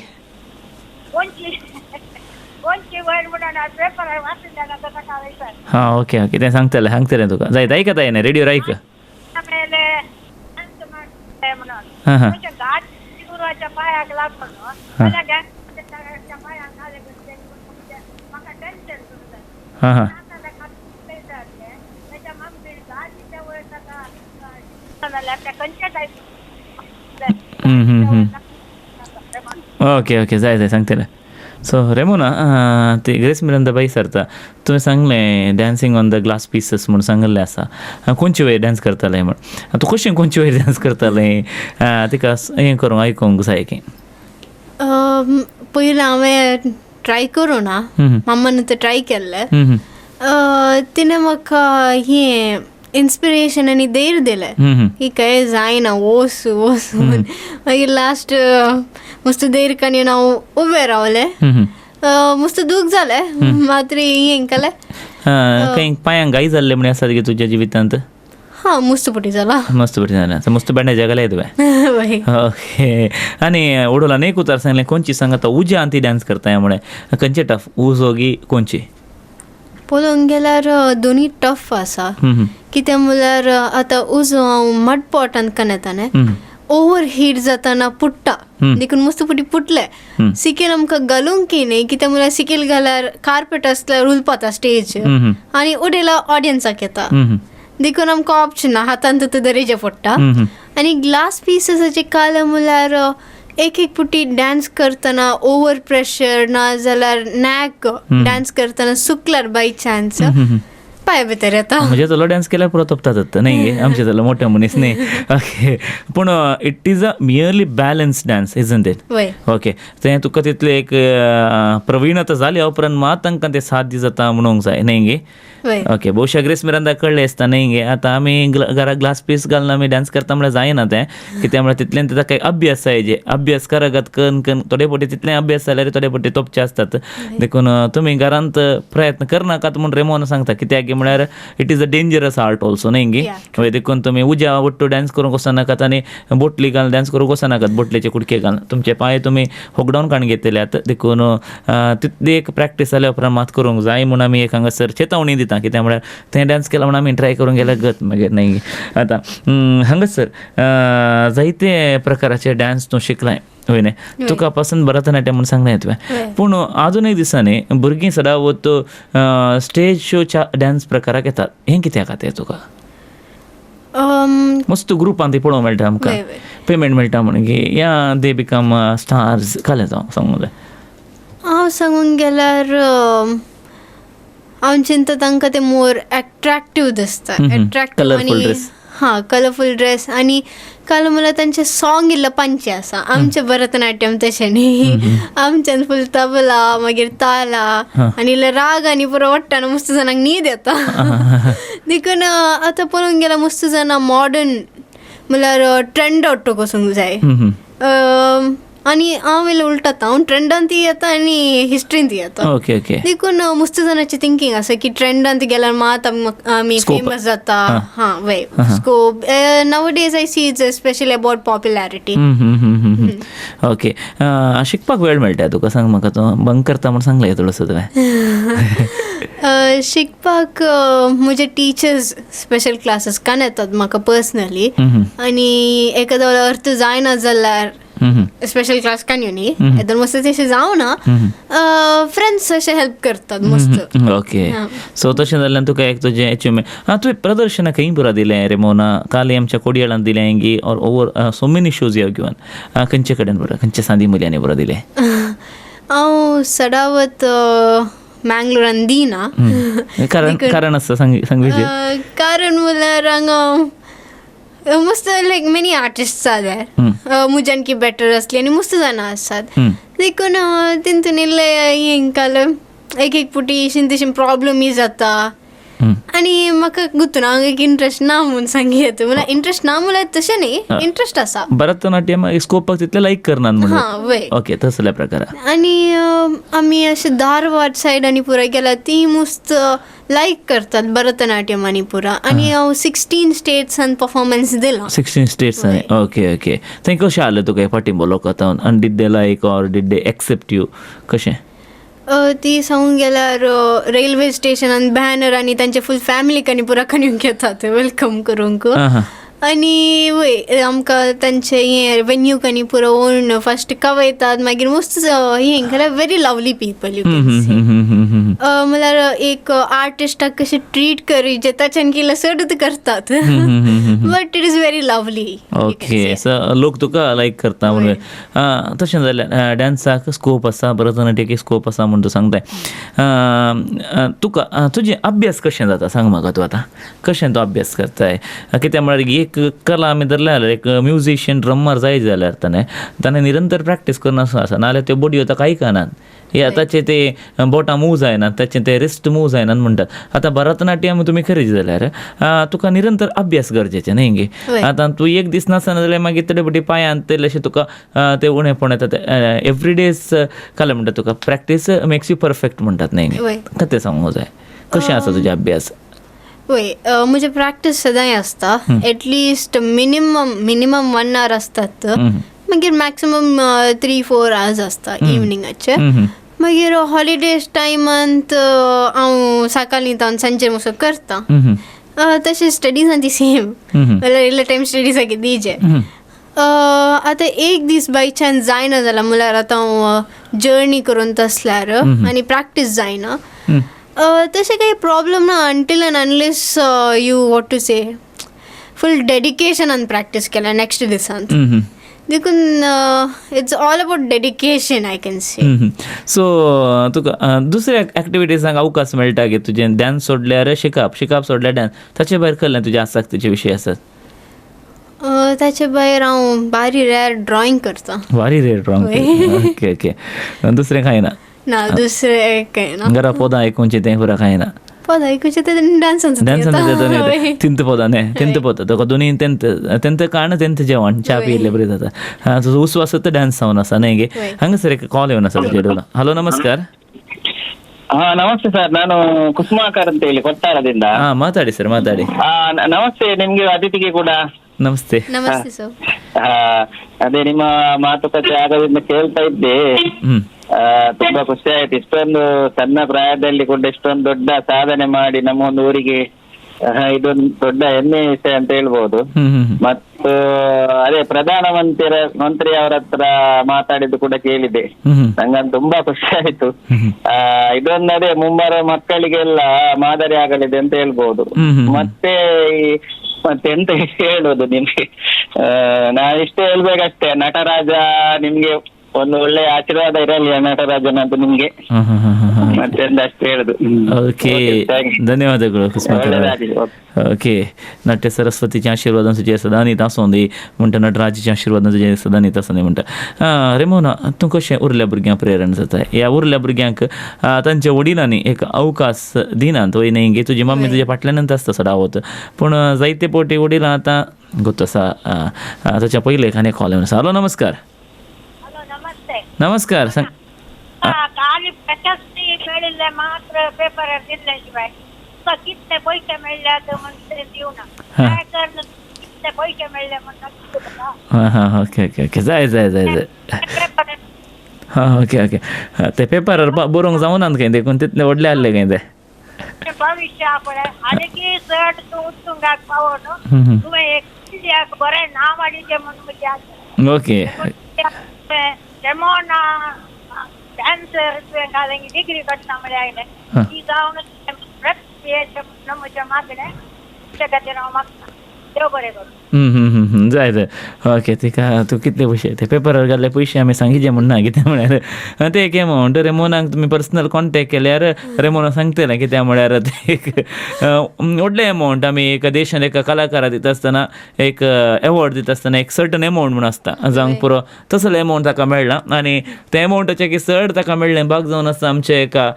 कोणची कोणची वयर म्हणून पेपर वाचून द्यायला त्याचा काढायचा हां ओके ओके ते सांगतले तुका जायत ऐकत आहे ना रेडिओ ऐक ಆಮೇಲೆ ಹಾಂ ಹಾಂ ಗಾಡಿ ಗುರುವಾच्या पायाक लागतो मला गॅसच्या पायाक आले म्हाका टेन्शन सुरू हां हां त्याच्या मग गाडीच्या वयर आता खंयच्या टायप ओके ओके जाय सांगतले सो रेमोना ते ग्रेस मिरंदा बाई सरता तुवें सांगलें dancing on the glass pieces म्हणून सांगलें आसा कोणचे वेळ डान्स करतालें म्हण तूं कशें कोणचे वेळ डान्स करतालें तिका हें करूंक आयकूंक जाय की पयलीं हांवें ट्राय करूं ना मम्मान ते ट्राय केल्लें तिणें म्हाका हें इन्स्पिरेशन आनी धैर्य दिलें की काय जायना वोस मागीर लास्ट मस्त धैर्य काडून हांव उबें रावलें मस्त दूख जालें मात्र हें केलें काही पांयांक घाई जाल्ले म्हणे आसा की तुज्या जिवितांत हां मस्त पटी जाला मस्त पटी जालें मस्त बँडेज घालाय तुवें ओके आनी ओडोलान एक उतार सांगलें कोणची सांगात उज्या आनी ती डान्स करताय म्हणे खंयचे टफ उज होगी कोणची पळोवंक गेल्यार दोनी टफ आसा कित्याक म्हणल्यार आतां उजो हांव मडपॉटान करताले ओवर हीट जाताना पुट्टा देखून मस्त पुटी पुटले सिकेल आमकां घालूंक की न्ही कित्याक म्हणल्यार सिकेल घाल्यार कार्पेट आसल्यार उलपता स्टेज आनी उडयला ऑडियन्साक येता देखून आमकां ऑप्शन ना हातान तर दरेजे पडटा आनी ग्लास पिसाचे काल म्हणल्यार एक पुटी डान्स करतना ओवर प्रेशर ना जाल्यार नॅक डान्स करतना सुकल्यार बाय चान्स पांय भितर येता म्हणजे चलो डान्स केल्यार पुरो तोपतात न्ही गे आमचे जाल्यार मोठे मनीस न्ही ओके पूण it is a merely balance dance isn't it okay तें तुका तितले एक प्रवीणता जाली उपरांत मात तांकां ते साथ दी जाता म्हणूंक जाय न्ही गे ओके भोवशा ग्रेस मिरांदा कळ्ळें आसता न्ही गे आतां आमी घरा ग्लास पीस घालून आमी डान्स करता म्हळ्यार जायना तें कित्याक म्हळ्यार तितल्यान ताका काही अभ्यास जाय अभ्यास करात कन थोडे फावटी तितले अभ्यास जाल्यार थोडे फावटी तोपचे आसतात देखून तुमी घरांत प्रयत्न करनाकात म्हूण रेमोन सांगता कित्याक म्हळ्यार it is a dangerous art also न्ही गे देखून तुमी उज्या वट्टू डान्स करूंक वचनाकात आनी बोटली घालून डान्स करूंक वचनाकात बोटलेचे कुडके घालून तुमचे पांय तुमी होकडावन काडून घेतल्यात देखून तितली एक प्रॅक्टीस जाल्या उपरांत मात करूंक जाय म्हूण आमी एक हांगासर चेतावणी दिता कित्याक म्हळ्यार तें डान्स केला म्हणून आमी ट्राय करूंक गेल्यार गत मागीर न्ही आतां हांगासर जायते प्रकाराचे डान्स तूं शिकलाय होय न्ही तुका पसंत भरतनाट्यम म्हणून सांगलें तुवें पूण आजुनूय दिसांनी भुरगीं सदां वत स्टेज शोच्या डान्स प्रकाराक येतात हें कित्याक खातीर तुका मस्त ग्रुपान ती पळोवंक मेळटा आमकां पेमेंट मेळटा म्हणून की या दे बिकम स्टार्स कालें सांगूंक जाय हांव सांगूंक गेल्यार हांव चिंता तांकां ते मोर एट्रॅक्टीव दिसता एट्रॅक्टीव आनी हां कलरफूल ड्रेस आनी काल म्हणल्यार तांचे सॉंग इल्लो पांचे आसा आमचे भरतनाट्यम तशें न्ही आमच्यान फूल तबला मागीर ताला आनी इल्लो राग आनी पुरो वाडटाना मस्त जाणांक न्हीद येता देखून आतां पळोवंक गेल्यार मस्त जाणां मॉडर्न म्हणल्यार ट्रेंड आउट वचूंक जाय आनी हांव इल्लो उलटात हांव ट्रेंडान ती येता आनी हिस्ट्रीन ती येता ओके ओके देखून मस्त जाणांची थिंकींग आसा की ट्रेंडान ती गेल्यार मात आमी फेमस जाता हां वय scope now days I see it's specially about popularity okay शिकपाक वेळ मेळटा तुका सांग म्हाका तो बंक करता म्हूण सांगलें थोडोसो तुवें शिकपाक म्हजे टिचर्स स्पेशल क्लासीस कान येतात म्हाका पर्सनली आनी एखादो अर्थ जायना जाल्यार स्पेशल क्लास कान्यो न्ही एकदम मस्त तशें जावना फ्रेंड्स अशें हेल्प करतात मस्त ओके सो तशें जाल्यार तुका एक तुजें अचिवमेंट तुवें प्रदर्शनां खंय पुरा दिलें रेमोना काल आमच्या कोडयाळान दिलें गी or over so many shows you given खंयचे कडेन पुरा खंयच्या सांदी मुल्यानी पुरा दिलें हांव सदावत मँगलोरान दिना कारण आसता सांग कारण म्हणल्यार हांगा मस्त लायक मेनी आर्टिस्ट्स आर देर मुज्यान की बेटर आसली आनी मस्त जाणां आसात देखून तितून इल्लें हें काल एक पुटी तशें प्रॉब्लमूय जाता आणि म्हाका गुतून हांव एक इंट्रस्ट ना म्हूण सांगीत मला इंट्रस्ट ना म्हळ्यार तशें न्ही इंट्रस्ट आसा भरतनाट्यम स्कोपाक तितले लायक करनात हां म्हणून वय ओके तसल्या प्रकार आणि आमी अशें धारवाड सायडांनी पुरा गेल्यार ती मस्त लायक करतात भरतनाट्यम पुरा आणि हांव 16 स्टेट्सान परफॉर्मन्स दिला 16 स्टेट्स ओके ओके थंय कशें आसलें तुका पाठिंबो लोकांत आनी did they like or did they accept you कशें ती सांगूंक गेल्यार रेल्वे स्टेशनान बॅनर आनी तांचे फूल फॅमिलीक आनी पुरा करूंक येतात वेलकम करूंक आनी वय आमकां तांचे हे वेन्यूक आनी पुरो ओन फस्ट कवयतात मागीर मस्त हे केल्यार very lovely people you can say म्हळ्यार एक आर्टिस्टाक कशें ट्रीट करी जे ताच्यान केल्यार सडत करतात but it is very lovely okay so लोक तुका लायक करता म्हणून तशें जाल्यार डान्साक स्कोप आसा भरतनाट्याक स्कोप आसा म्हूण तूं सांगताय तुका तुजे अभ्यास कशें जाता सांग म्हाका तूं आतां कशें तो अभ्यास करताय कित्याक म्हळ्यार एक कला आमी धरल्या जाल्यार एक म्युजिशियन ड्रमर जाय जाल्यार ताणें निरंतर प्रॅक्टीस करून आसा नाल्यार त्यो बॉडी आतां कांय कानात हे ताचे ते बोटां मूव जायनात ताचे ते रिस्ट मूव जायनात म्हणटात आतां भरतनाट्यम तुमी करीत जाल्यार तुका निरंतर अभ्यास गरजेचे न्ही गे आतां तूं एक दीस नासना जाल्यार मागीर तेडे बटी पांयान तेले अशें तुका ते उणेपण येता एवरी डेज काल म्हणटा तुका प्रॅक्टीस मेक्स यू परफेक्ट म्हणटात न्ही गे ते सांगूंक जाय कशें आसा तुजे अभ्यास वय म्हजे प्रॅक्टीस सदांय आसता एटलिस्ट मिनिमम 1 hour आसतात मागीर मॅक्सिमम 3-4 hours आसता इवनिंगाचे मागीर हॉलिडेज टायमांत हांव सकाळ न्हिदून सांजे असो करता तशें स्टडीजान ती सेम जाल्यार इल्ले टायम स्टडीजाक दिजे आतां एक दीस बाय चान्स जायना जाल्यार म्हळ्यार आतां हांव जर्नी करून तसल्यार आनी प्रॅक्टीस जायना तशें काही प्रॉब्लम ना until and unless you want to say full डेडिकेशनान प्रॅक्टीस केल्या नेक्स्ट दिसांत देखून it's all about dedication I can say so तुका दुसऱ्या एक्टिविटीजांक अवकाश मेळटा गे तुजें डान्स सोडल्यार शिकप सोडल्यार डान्स ताचे भायर कसले तुजे आसक्तीचे विशय आसात ताचे भायर हांव बारी रेर ड्रॉइंग करता ओके ओके दुसरें कांय ना दुसरें कांय ना घरा पोदां आयकुनचें तें पुरा कांय ना पद आयकुचें ते डान्सान तिंत पोता तुका दोनी तेंत काण तेंत जेवण च्या पियेलें बरें जाता तुजो उस्वास डान्स जावन आसा न्ही गे हांगासर एक कॉल येवन आसा तुजे डोला हॅलो नमस्कार ನಮಸ್ತೆ ಸರ್ ನಾನು ಕುಸುಮಾಕರ್ ಅಂತ ಹೇಳಿ ಕೊಟ್ಟಾರದಿಂದ ಮಾತಾಡಿ ಸರ್ ಮಾತಾಡಿ ನಮಸ್ತೆ ನಿಮ್ಗೆ ಅತಿಥಿಗೆ ಕೂಡ ನಮಸ್ತೆ ನಮಸ್ತೆ ಸರ್ ಅದೇ ನಿಮ್ಮ ಮಾತುಕತೆ ಆಗದಿಂದ ಕೇಳ್ತಾ ಇದ್ದೆ ತುಂಬಾ ಖುಷಿ ಆಯ್ತು ಇಷ್ಟೊಂದು ಸಣ್ಣ ಪ್ರಾಯದಲ್ಲಿ ಕೂಡ ಇಷ್ಟೊಂದು ದೊಡ್ಡ ಸಾಧನೆ ಮಾಡಿ ನಮ್ಮ ಒಂದು ಊರಿಗೆ ಇದೊಂದು ದೊಡ್ಡ ಹೆಮ್ಮೆ ವಿಷಯ ಅಂತ ಹೇಳ್ಬೋದು ಮತ್ತು ಅದೇ ಪ್ರಧಾನ ಮಂತ್ರಿ ಅವರ ಹತ್ರ ಮಾತಾಡಿದ್ದು ಕೂಡ ಕೇಳಿದೆ ನಂಗಂತ ತುಂಬಾ ಖುಷಿ ಆಯ್ತು ಇದೊಂದು ಅದೇ ಮುಂಬರುವ ಮಕ್ಕಳಿಗೆಲ್ಲ ಮಾದರಿ ಆಗಲಿದೆ ಅಂತ ಹೇಳ್ಬೋದು ಮತ್ತೆಂತ ಹೇಳೋದು ನಿಮ್ಗೆ ನಾ ಇಷ್ಟೇ ಹೇಳ್ಬೇಕಷ್ಟೇ ನಟರಾಜ ನಿಮ್ಗೆ ಒಂದು ಒಳ್ಳೆ ಆಶೀರ್ವಾದ ಇರಲಿ ನಟರಾಜನಂತ ನಿಮ್ಗೆ ಮತ್ತೆಂದ ಅಷ್ಟು ಹೇಳುದು ಓಕೆ ಧನ್ಯವಾದಗಳು ओके नाट्य सरस्वतीच्या आशिर्वादान तुजे सदां न्हीद आसूं दी म्हणटा नटराजाच्या आशिर्वादान तुजे सदां न्हीद आसूं दी म्हणटा रेमोना तूं कशें उरल्या भुरग्यांक प्रेरण जाता ह्या उरल्या भुरग्यांक तांच्या वडिलांनी एक अवकाश दिनात वय न्ही गे तुजी मम्मी तुज्या फाटल्यानच आसता सदांवत पूण जायते पोटी वडिलां आतां गोत आसा ताच्या पयले एखादे कॉल येवन आसा हॅलो नमस्कार नमस्कार सांग खाली प्रशस्ती मिळले मात्र पेपर दिल्याशिवाय कितने पैसे मिळले म्हणते देऊ ना काय करणं कितने पैसे मिळले म्हणतात ओके ओके ओके जाय जाय जाय जाय हां ओके ओके ते पेपरार बरोवंक जावना खंय देखून तितले व्हडले आहले खंय ते भविष्य आपण आले की चड तूं उत्तुंगाक पावो न्हू तुवें एक इंडियाक बरें नांव हाडिचें म्हणून विचार ओके रेमोना डान्सर तुवें घालें डिग्री करता म्हळ्यार आयलें ती जावन म्हज्या मागणें त्या खातीर हांव मागता देव बरें करूं जाय ओके तिका तूं कितले पयशे ते पेपरार घाल्ले पयशे आमी सांगिचे म्हणना कित्याक म्हळ्यार ते एक एमावंट रेमोनाक तुमी पर्सनल कॉन्टेक्ट केल्यार रेमोना सांगतलें कित्याक म्हळ्यार ते एक व्हडले एमावंट आमी एका देशान एका कलाकाराक दिता आसतना एक एवॉर्ड दिता आसतना एक सर्टन एमावंट म्हूण आसता जावंक पुरो तसलो एमावंट ताका मेळ्ळा आनी त्या एमावंटाचें की चड ताका मेळ्ळें भाग जावन आसा आमचे एका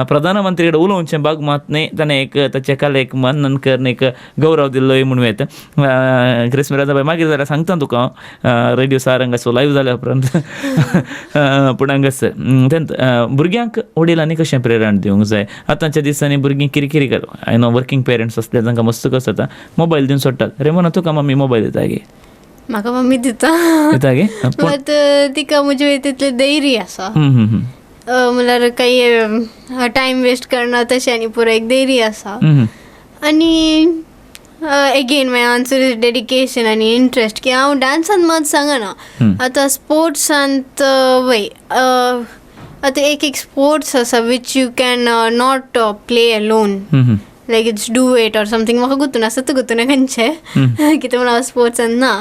प्रधानमंत्री कडेन उलोवचें भाग मात न्ही ताणें एक ताचे कलेक मानन करून एक गौरव दिल्लो म्हणून येता क्रिस्मस मागीर जाल्यार सांगता तुका हांव रेडिओ सारंगाचो लायव्ह जाल्या उपरांत पूण हांगासर तेंत भुरग्यांक वडिलांनी कशें प्रेरण दिवंक जाय आतांच्या दिसांनी भुरगीं किरकिरी करता आय नो वर्कींग पेरंट्स आसले तांकां मस्त कस जाता मोबायल दिवन सोडटात रेमोना तुका मम्मी मोबायल दिता गे म्हाका मम्मी दिता गे मात तिका म्हजे तितले धैर्य आसा म्हळ्यार काही टायम वेस्ट करना तशें आनी पुरो एक धैर्य आसा आनी again my answer is dedication आनी इंट्रस्ट की हांव डान्सान मात सांगना आतां स्पोर्ट्सांत वय आतां एक स्पोर्ट्स आसा which you can not play alone like it's do it or something म्हाका गुतून आसा तूं गुतून खंयचे कित्याक म्हण हांव स्पोर्ट्सान ना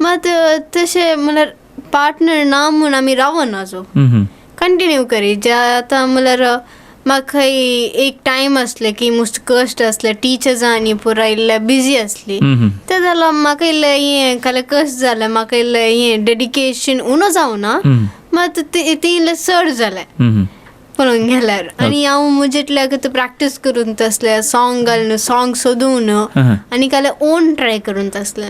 मात तशें म्हळ्यार पार्टनर ना म्हूण आमी रावना जो कंटिन्यू करी जे आतां म्हळ्यार म्हाका एक टायम आसले की मस्त कश्ट आसले टिचर्सां आनी पुराय इल्ले बिजी आसली ते जाल्यार म्हाका इल्लें हें काले कश्ट जालें म्हाका इल्लें हें डेडिकेशन उणो जावना मात ती इल्लें चड जालें पळोवंक गेल्यार आनी हांव म्हजेटल्याक प्रॅक्टीस करून तसलें सॉंग घालून सॉंग सोदून आनी काले ओन ट्राय करून तसलें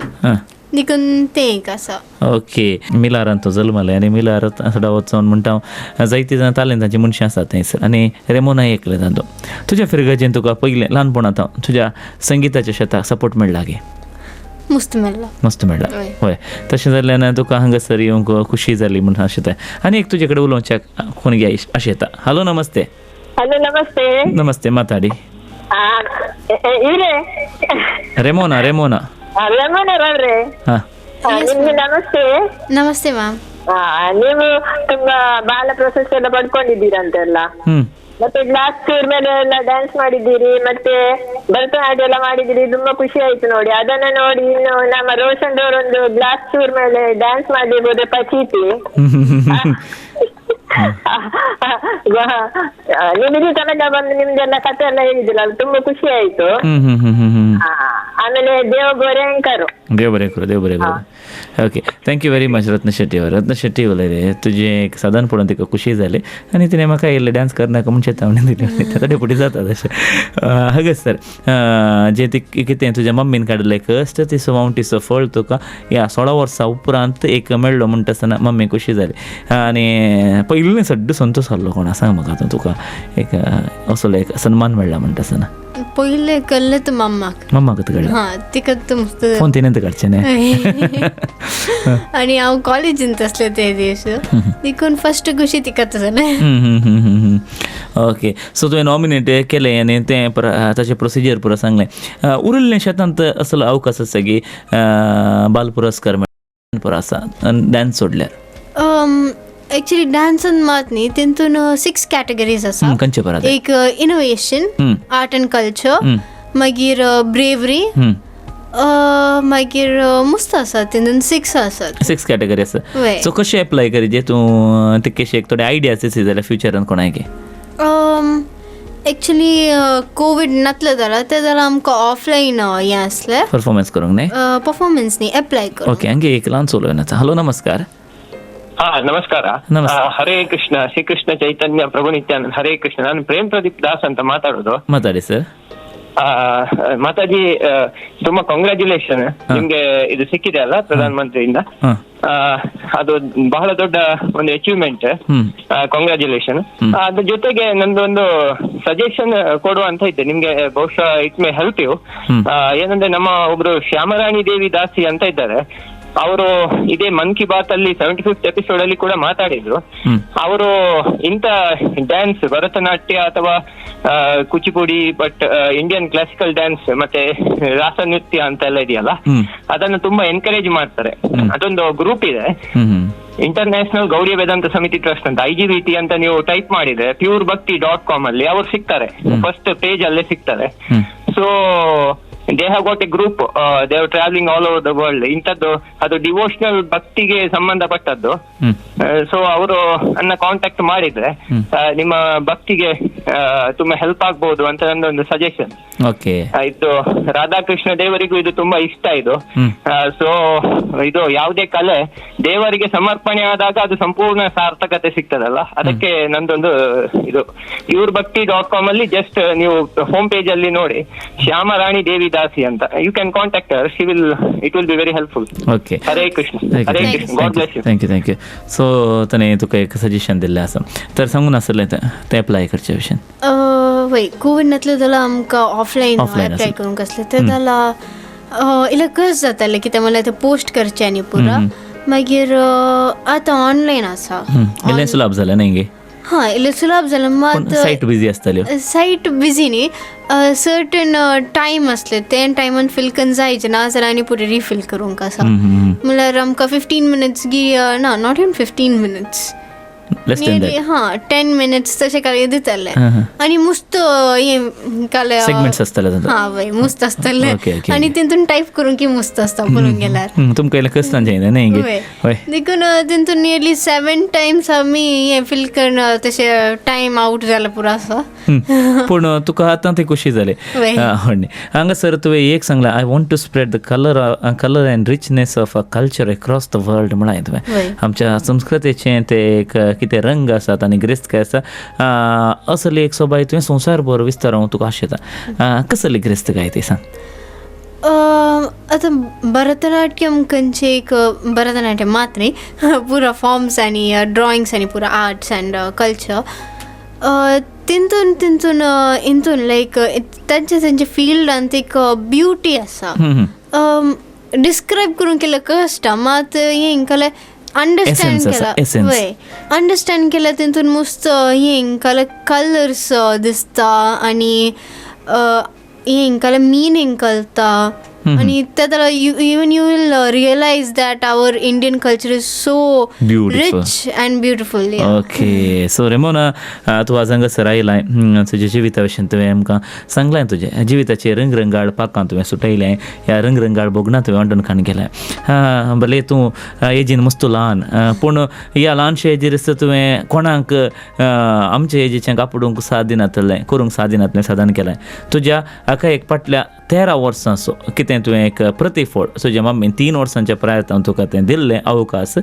देखून तें एक आसा ओके मिलारांत तो जल्मले आनी मिलारांत सडा वचोन म्हणटा हांव जायतीं जाणां तालेंताची मनशां आसात थंयसर आनी रेमोना एकले जातो तुज्या फिरगेचें तुका पयलें ल्हानपणांत तुज्या संगिताच्या शेताक सपोर्ट मेळ्ळा गे मस्त मेळ्ळा हय तशें जाल्यार तुका हांगासर येवंक खुशी जाली म्हणून अशें तें आनी एक तुजे कडेन उलोवच्याक कोण गे अशें येता हॅलो नमस्ते नमस्ते माताडी रेमोना ನಮಸ್ತೆ ಮ್ಯಾಮ್ ನೀವು ತುಂಬಾ ಬಾಲ ಪ್ರಶಸ್ತಿ ಎಲ್ಲ ಪಡ್ಕೊಂಡಿದ್ದೀರಂತೆಲ್ಲ ಮತ್ತೆ ಗ್ಲಾಸ್ ಟೂರ್ ಮೇಲೆ ಎಲ್ಲ ಡ್ಯಾನ್ಸ್ ಮಾಡಿದ್ದೀರಿ ಮತ್ತೆ ಭರತನಾಟ್ಯ ಎಲ್ಲ ಮಾಡಿದ್ದೀರಿ ತುಂಬಾ ಖುಷಿ ಆಯ್ತು ನೋಡಿ ಅದನ್ನ ನೋಡಿ ಇನ್ನು ನಮ್ಮ ರೋಷನ್ ಅವ್ರ ಒಂದು ಗ್ಲಾಸ್ ಟೂರ್ ಮೇಲೆ ಡ್ಯಾನ್ಸ್ ಮಾಡಿರ್ಬೋದು ಪಚೀತಿ ನಿಮಗೆ ತನಕ ಬಂದು ನಿಮ್ದೆಲ್ಲ ಕಥೆ ಎಲ್ಲ ಹೇಳಿದಿಲ್ಲ ತುಂಬಾ ಖುಷಿ ಆಯ್ತು ಆಮೇಲೆ ದೇವ ಗೋರೆಂಕರು ओके थँक्यू व्हेरी मच रत्न शेट्टी उलयले तुजे एक सादारण पळोवन तिका खुशी जाली आनी तिणें म्हाका इल्लें डान्स करनाका म्हणून चेतावणी दिली ताच्या डेपुटी जाता तशें हांगासर जें ती कितें तुज्या मम्मीन काडलें कश्ट ती वावंटीचो फळ तुका ह्या 16 वर्सां उपरांत एक मेळ्ळो म्हणटा आसतना मम्मी खुशी जाली आनी पयलीं सड्ड संतोश जाल्लो कोणा सांग म्हाका तुका एक असलो एक सन्मान मेळ्ळा म्हणटा आसतना पयलें कळ्ळें तूं मम्माक कळ्ळें तिका मस्त फोन तिणेंत काडचें न्ही आनी हांव कॉलेजींत आसलें ते दीस देखून फस्ट खुशी तिकाच जालें ओके सो तुवें नॉमिनेट केलें आनी तें ताचें प्रोसिजर पुरो सांगलें उरिल्लें शेतांत असलो अवकाश आसा की बाल पुरस्कार पुरो आसा डान्स सोडल्यार एक्चुअली डान्सान मात न्ही तितून 6 कॅटेगरीज आसा खंयचे परात एक इनोवेशन आर्ट एंड कल्चर मागीर ब्रेवरी मागीर मस्त आसा तितून 6 आसात 6 कॅटेगरी आसा सो कशें एप्लाय करी जे तूं ते कशें एक थोडे आयडियाज आसा जाल्यार फ्युचरान कोणाक एक्चुअली कोविड नातलें जाल्यार ते जाल्यार आमकां ऑफलायन हें आसलें परफॉर्मन्स करूंक न्ही परफॉर्मन्स न्ही एप्लाय करूंक ओके हांगे एक ल्हान चोलो येता हॅलो नमस्कार ನಮಸ್ಕಾರ ಹರೇ ಕೃಷ್ಣ ಶ್ರೀಕೃಷ್ಣ ಚೈತನ್ಯ ಪ್ರಭು ನಿತ್ಯಾನಂದ ಹರೇ ಕೃಷ್ಣ ನಾನು ಪ್ರೇಮ್ ಪ್ರದೀಪ್ ದಾಸ್ ಅಂತ ಮಾತಾಡಿ ಸರ್ ಮಾತಾಜಿ ತುಂಬಾ ಕಾಂಗ್ರ್ಯಾಚುಲೇಷನ್ ನಿಮ್ಗೆ ಇದು ಸಿಕ್ಕಿದೆ ಅಲ್ಲ ಪ್ರಧಾನ ಮಂತ್ರಿಯಿಂದ ಅದು ಬಹಳ ದೊಡ್ಡ ಒಂದು ಅಚೀವ್ಮೆಂಟ್ ಕಾಂಗ್ರ್ಯಾಚುಲೇಷನ್ ಅದ್ರ ಜೊತೆಗೆ ನಂದೊಂದು ಸಜೆಷನ್ ಕೊಡುವ ಅಂತ ಇದ್ದೆ ನಿಮ್ಗೆ ಬಹುಶಃ ಇಟ್ ಮೇ ಹೆಲ್ಪ್ ಯು ಏನಂದ್ರೆ ನಮ್ಮ ಒಬ್ರು ಶ್ಯಾಮರಾಣಿ ದೇವಿ ದಾಸಿ ಅಂತ ಇದ್ದಾರೆ ಅವರು ಇದೇ ಮನ್ ಕಿ ಬಾತ್ ಅಲ್ಲಿ 75th ಎಪಿಸೋಡ್ ಅಲ್ಲಿ ಕೂಡ ಮಾತಾಡಿದ್ರು ಅವರು ಇಂಥ ಡ್ಯಾನ್ಸ್ ಭರತನಾಟ್ಯ ಅಥವಾ Kuchipudi but Indian classical dance ಮತ್ತೆ ರಾಸ ನೃತ್ಯ ಅಂತೆಲ್ಲ ಇದೆಯಲ್ಲ ಅದನ್ನು ತುಂಬಾ ಎನ್ಕರೇಜ್ ಮಾಡ್ತಾರೆ ಅದೊಂದು ಗ್ರೂಪ್ ಇದೆ ಇಂಟರ್ನ್ಯಾಷನಲ್ ಗೌರಿಯ ವೇದಾಂತ ಸಮಿತಿ ಟ್ರಸ್ಟ್ ಅಂತ IGVT ಅಂತ ನೀವು ಟೈಪ್ ಮಾಡಿದ್ರೆ purebhakti.com ಅಲ್ಲಿ ಅವ್ರು ಸಿಗ್ತಾರೆ ಫಸ್ಟ್ ಪೇಜ್ ಅಲ್ಲೇ ಸಿಗ್ತಾರೆ so they have got A group, they are travelling all over the world. ಇಂಥದ್ದು ಅದು ಡಿವೋಷನಲ್ ಭಕ್ತಿಗೆ ಸಂಬಂಧಪಟ್ಟದ್ದು. ಸೊ ಅವರು ನನ್ನ ಕಾಂಟ್ಯಾಕ್ಟ್ ಮಾಡಿದ್ರೆ ನಿಮ್ಮ ಭಕ್ತಿಗೆ ತುಂಬಾ ಹೆಲ್ಪ್ ಆಗ್ಬಹುದು ಅಂತ ನನ್ನೊಂದು ಸಜೆಷನ್. ಇದು ರಾಧಾಕೃಷ್ಣ ದೇವರಿಗೂ ಇದು ತುಂಬಾ ಇಷ್ಟ ಇದು. ಸೊ ಇದು ಯಾವುದೇ ಕಲೆ ದೇವರಿಗೆ ಸಮರ್ಪಣೆ ಆದಾಗ ಅದು ಸಂಪೂರ್ಣ ಸಾರ್ಥಕತೆ ಸಿಗ್ತದಲ್ಲ, ಅದಕ್ಕೆ ನಂದೊಂದು ಇದು iurBhakti.com ಅಲ್ಲಿ ಜಸ್ಟ್ ನೀವು ಹೋಮ್ ಪೇಜ್ ಅಲ್ಲಿ ನೋಡಿ ಶ್ಯಾಮರಾಣಿ ದೇವಿ ದಾಸಿ ಅಂತ, you can contact her, she will, it will be very helpful. Hare Krishna, Hare Krishna, God bless you. Thank you. So तने तुका एक सजेशन दिल्लें आसा तर सांगून आसलें तें एप्लाय करचे भशेन. वय कोविड नातलें जाल्यार आमकां ऑफलायन एप्लाय करूंक आसलें तें जाल्यार इल्लें कस जातालें कित्याक म्हणल्यार तें पोस्ट करचें न्ही पुरा. मागीर आतां ऑनलायन आसा, इल्लें सुलभ जालें न्ही गे. इल्लें सुलभ जालें, मात सायट बिजी आसताल्यो. सायट बिजी न्ही, सर्टन टायम आसले, ते टायमान फिल करून जायचें ना जाल्यार आनी पुरे रिफील करूंक आसा. म्हणल्यार आमकां 15 मिनिट्स ना, not even 15 minutes, nearly 10 minutes तशें कांय दिताले. आनी मुस्त हें काले सेगमेंट्स आसताले. वय मुस्त आसताले आनी तितून टायप करूंक की मुस्त आसता पळोवंक गेल्यार. तुमकां इल्लें कस जायना न्ही गे. देखून तितून नियरली 7 टायम्स आमी हें फिल करून तशें टायम आवट जाला पुरो आसा. पूण तुका आतां ती खुशी जाली. हांगासर तुवें एक सांगलां, I want to spread the colour and richness of a culture across the world म्हणाय तुवें. आमच्या संस्कृतीचें ते एक कितें रंग आसात आनी गिरेस्त आसा असली एक सोबाय तुवें संवसारभर विस्तारूंक तुका आशेता. कसली गिरेस्त गाय ती सांग. आतां भरतनाट्यम खंयचे एक भरतनाट्यम मात न्ही, पुरो फॉर्म्स आनी ड्रॉइंग्स आनी पुरो आर्ट्स अँड कल्चर तितून लायक तेंचे फिल्डांत एक ब्युटी आसा. डिस्क्रायब करूंक केल्यार कश्ट, मात हें केल्यार अंडरस्टँड केल्यार तितून मस्त हें केल्यार कलर्स दिसता आनी हें केल्यार मिनींग कळटा. आणि त्याला even you will realize that our Indian culture is so rich and beautiful. Okay, so Remona तू आज हांगासर आयलाय, तुज्या जिविता विशीं तुवें आमकां सांगलां, तुजे जिविताचे रंगरंगाळ पाकां तुवें सुटयलें, ह्या रंगरंगाळ बोगना तुवें वांटून गेलें. भले तूं एजीन मस्त ल्हान, पूण ह्या ल्हानशे एजीर तुवें कोणाक आमच्या एजीचें कापडूंक साथ दिनातलें, करूंक साथ दिनातलें साधन केलें. तुज्या हाका एक फाटल्या 13 वर्सां कितें तुवें एक प्रतिफळ तुज्या मम्मीन 3 वर्सांच्या प्रायतान तुका तें दिल्लें अवकाश.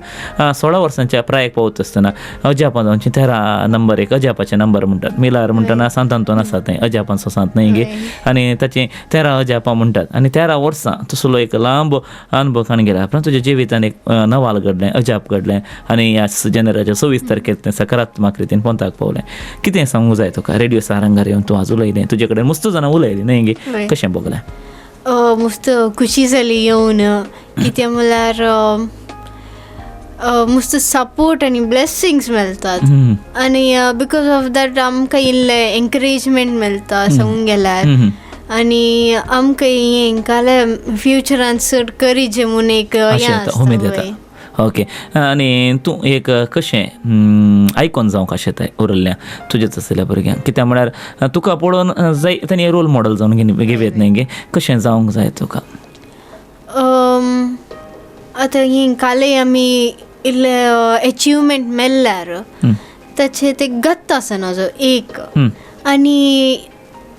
16 वर्सांच्या प्रायेक पावता आसतना अजापान जावची 13 नंबर, एक अजापाचे नंबर म्हणटात. मिलार म्हणटना सांतांतून आसा तें अजापांचो सांत न्ही गे, आनी ताची 13 अजापां म्हणटात. आनी 13 वर्सां तुजो एक लांब अनुभव काण गेला, पण तुज्या जिवितान एक नवाल घडलें, अजाप घडलें आनी ह्या जानेराच्या 26 तारखेर तें सकारात्मक रितीन पोंताक पावलें. कितें सांगूंक जाय तुका? रेडिओ सारंगार येवन तूं आज उलयलें, तुजे कडेन मस्त जाणां उलयलीं न्ही गे, कशें भोगलें? मस्त खुशी जाली येवन, कित्याक म्हणल्यार मस्त सपोर्ट आनी ब्लेसिंग्स मेळटात आनी बिकॉज ऑफ दॅट आमकां इल्लें एनकरेजमेंट मेळटा सांगूंक गेल्यार. आनी आमकां हें काल्यार फ्युचरान चड करेज म्हणून एक हें आसता. ओके, आनी तूं एक कशें आयकॉन जावंक आशेता उरल्ल्या तुजेच आसलेल्या भुरग्यांक? कित्याक म्हळ्यार तुका पळोवन जाय तांणी रोल मॉडल जावन घेवत न्ही गे, कशें जावंक जाय तुका? आतां हें काले आमी इल्ले एचिवमेंट मेळ्ळ्यार ताचे ते गत्त आसना जो एक. आनी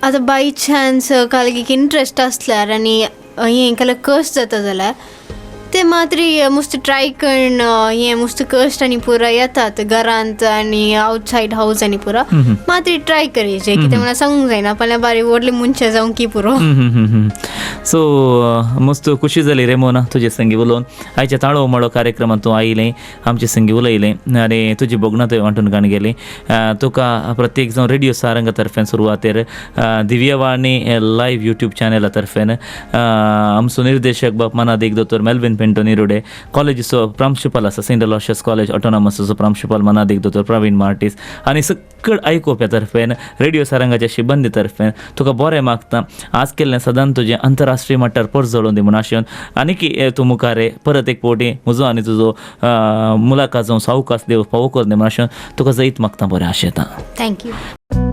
आतां बाय चान्स कालगीक इंट्रस्ट आसल्यार आनी हें केल्यार कश्ट जाता जाल्यार ते मात्री मस्त ट्राय करून हें मस्त कश्ट आनी पुरा येतात घरांत आनी आवटसायड हावस आनी पुरा मात्री ट्राय करेचे, कित्याक म्हणल्यार सांगूंक जायना फाल्यां बारीक व्हडले मनशां जावं की पुरो. सो मस्त खुशी जाली रेमोना तुजे संगी उलोवन. आयच्या ताळो माळो कार्यक्रमांत तूं आयलें, आमचे संगी उलयलें आनी तुजी बोगना तुवें वांटून काण गेली. तुका प्रत्येक जावन रेडिओ सारंगा तर्फेन सुरवातेर दिव्यवाणी लायव्ह यूट्यूब चॅनला तर्फेन आमचो निर्देशक बाप मनादेक दोतोर मेल्विन पेंटो निरोडे, कॉलेजीचो प्रांशुपाल आसा सेंट अलोशियस कॉलेज ऑटोनॉमसचो प्रांशुपाल मनादेक दोतोर प्रवीण मार्टीस आनी सकळ आयकोप्या तर्फेन रेडिओ सारंगाच्या शिबंदी तर्फेन तुका बरें मागता. आज केल्लें सदां तुजें अंतरराष्ट्रीय मट्टार पर जळोवन दी म्हण आशेन आनी की तूं मुखारे परत एक फावटी म्हजो आनी तुजो मुलाकात जावं सावकास देव फावो कर दी म्हण आशेन तुका जैत मागता. बरें आशेता. थँक्यू.